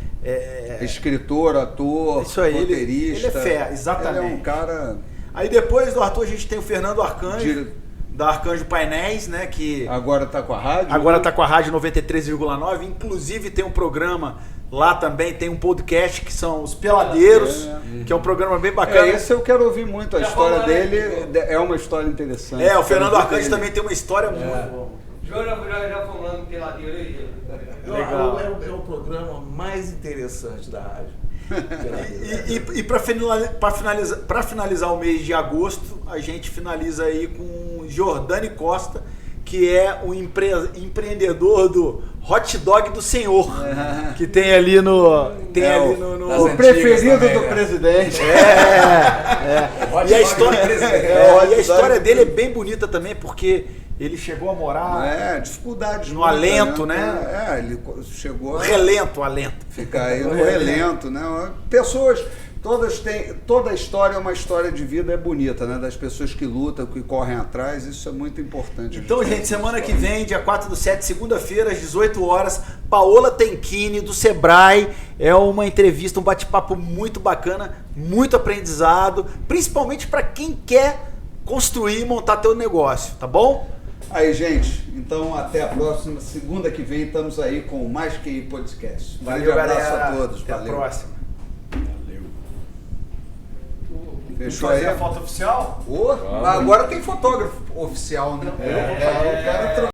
escritor, ator, roteirista. Ele é fé, exatamente. Ele é um cara... Aí depois do Arthur a gente tem o Fernando Arcanjo, da Arcanjo Painéis, né? Que agora tá com a rádio. Agora tá com a rádio 93,9. Inclusive tem um programa lá também, tem um podcast que são Os Peladeiros, que é um programa bem bacana. Esse eu quero ouvir muito, a história dele é uma história interessante. O Fernando Arcanjo também tem uma história muito boa. Já falando peladeiro aí. Legal. É o programa mais interessante da rádio. E para finalizar o mês de agosto, a gente finaliza aí com Jordani Costa, que é o empreendedor do Hot Dog do Senhor, que tem ali no... o preferido também, do presidente. E a história dele é bem bonita também, porque ele chegou a morar... dificuldades. No Alento, né? Ele chegou... Alento. Ficar aí no relento, né? Pessoas... Toda a história é uma história de vida bonita, né? Das pessoas que lutam, que correm atrás, isso é muito importante. Então, gente, semana que vem, dia 4/7, segunda-feira, às 18 horas, Paola Tenchini, do Sebrae. É uma entrevista, um bate-papo muito bacana, muito aprendizado, principalmente para quem quer construir e montar teu negócio, tá bom? Aí, gente, então até a próxima. Segunda que vem estamos aí com o Mais Que Podcast. Valeu, abraço galera. a todos. Até Valeu. a próxima. Fechou Fazer aí? a foto oficial? Agora tem fotógrafo oficial, né? É. O cara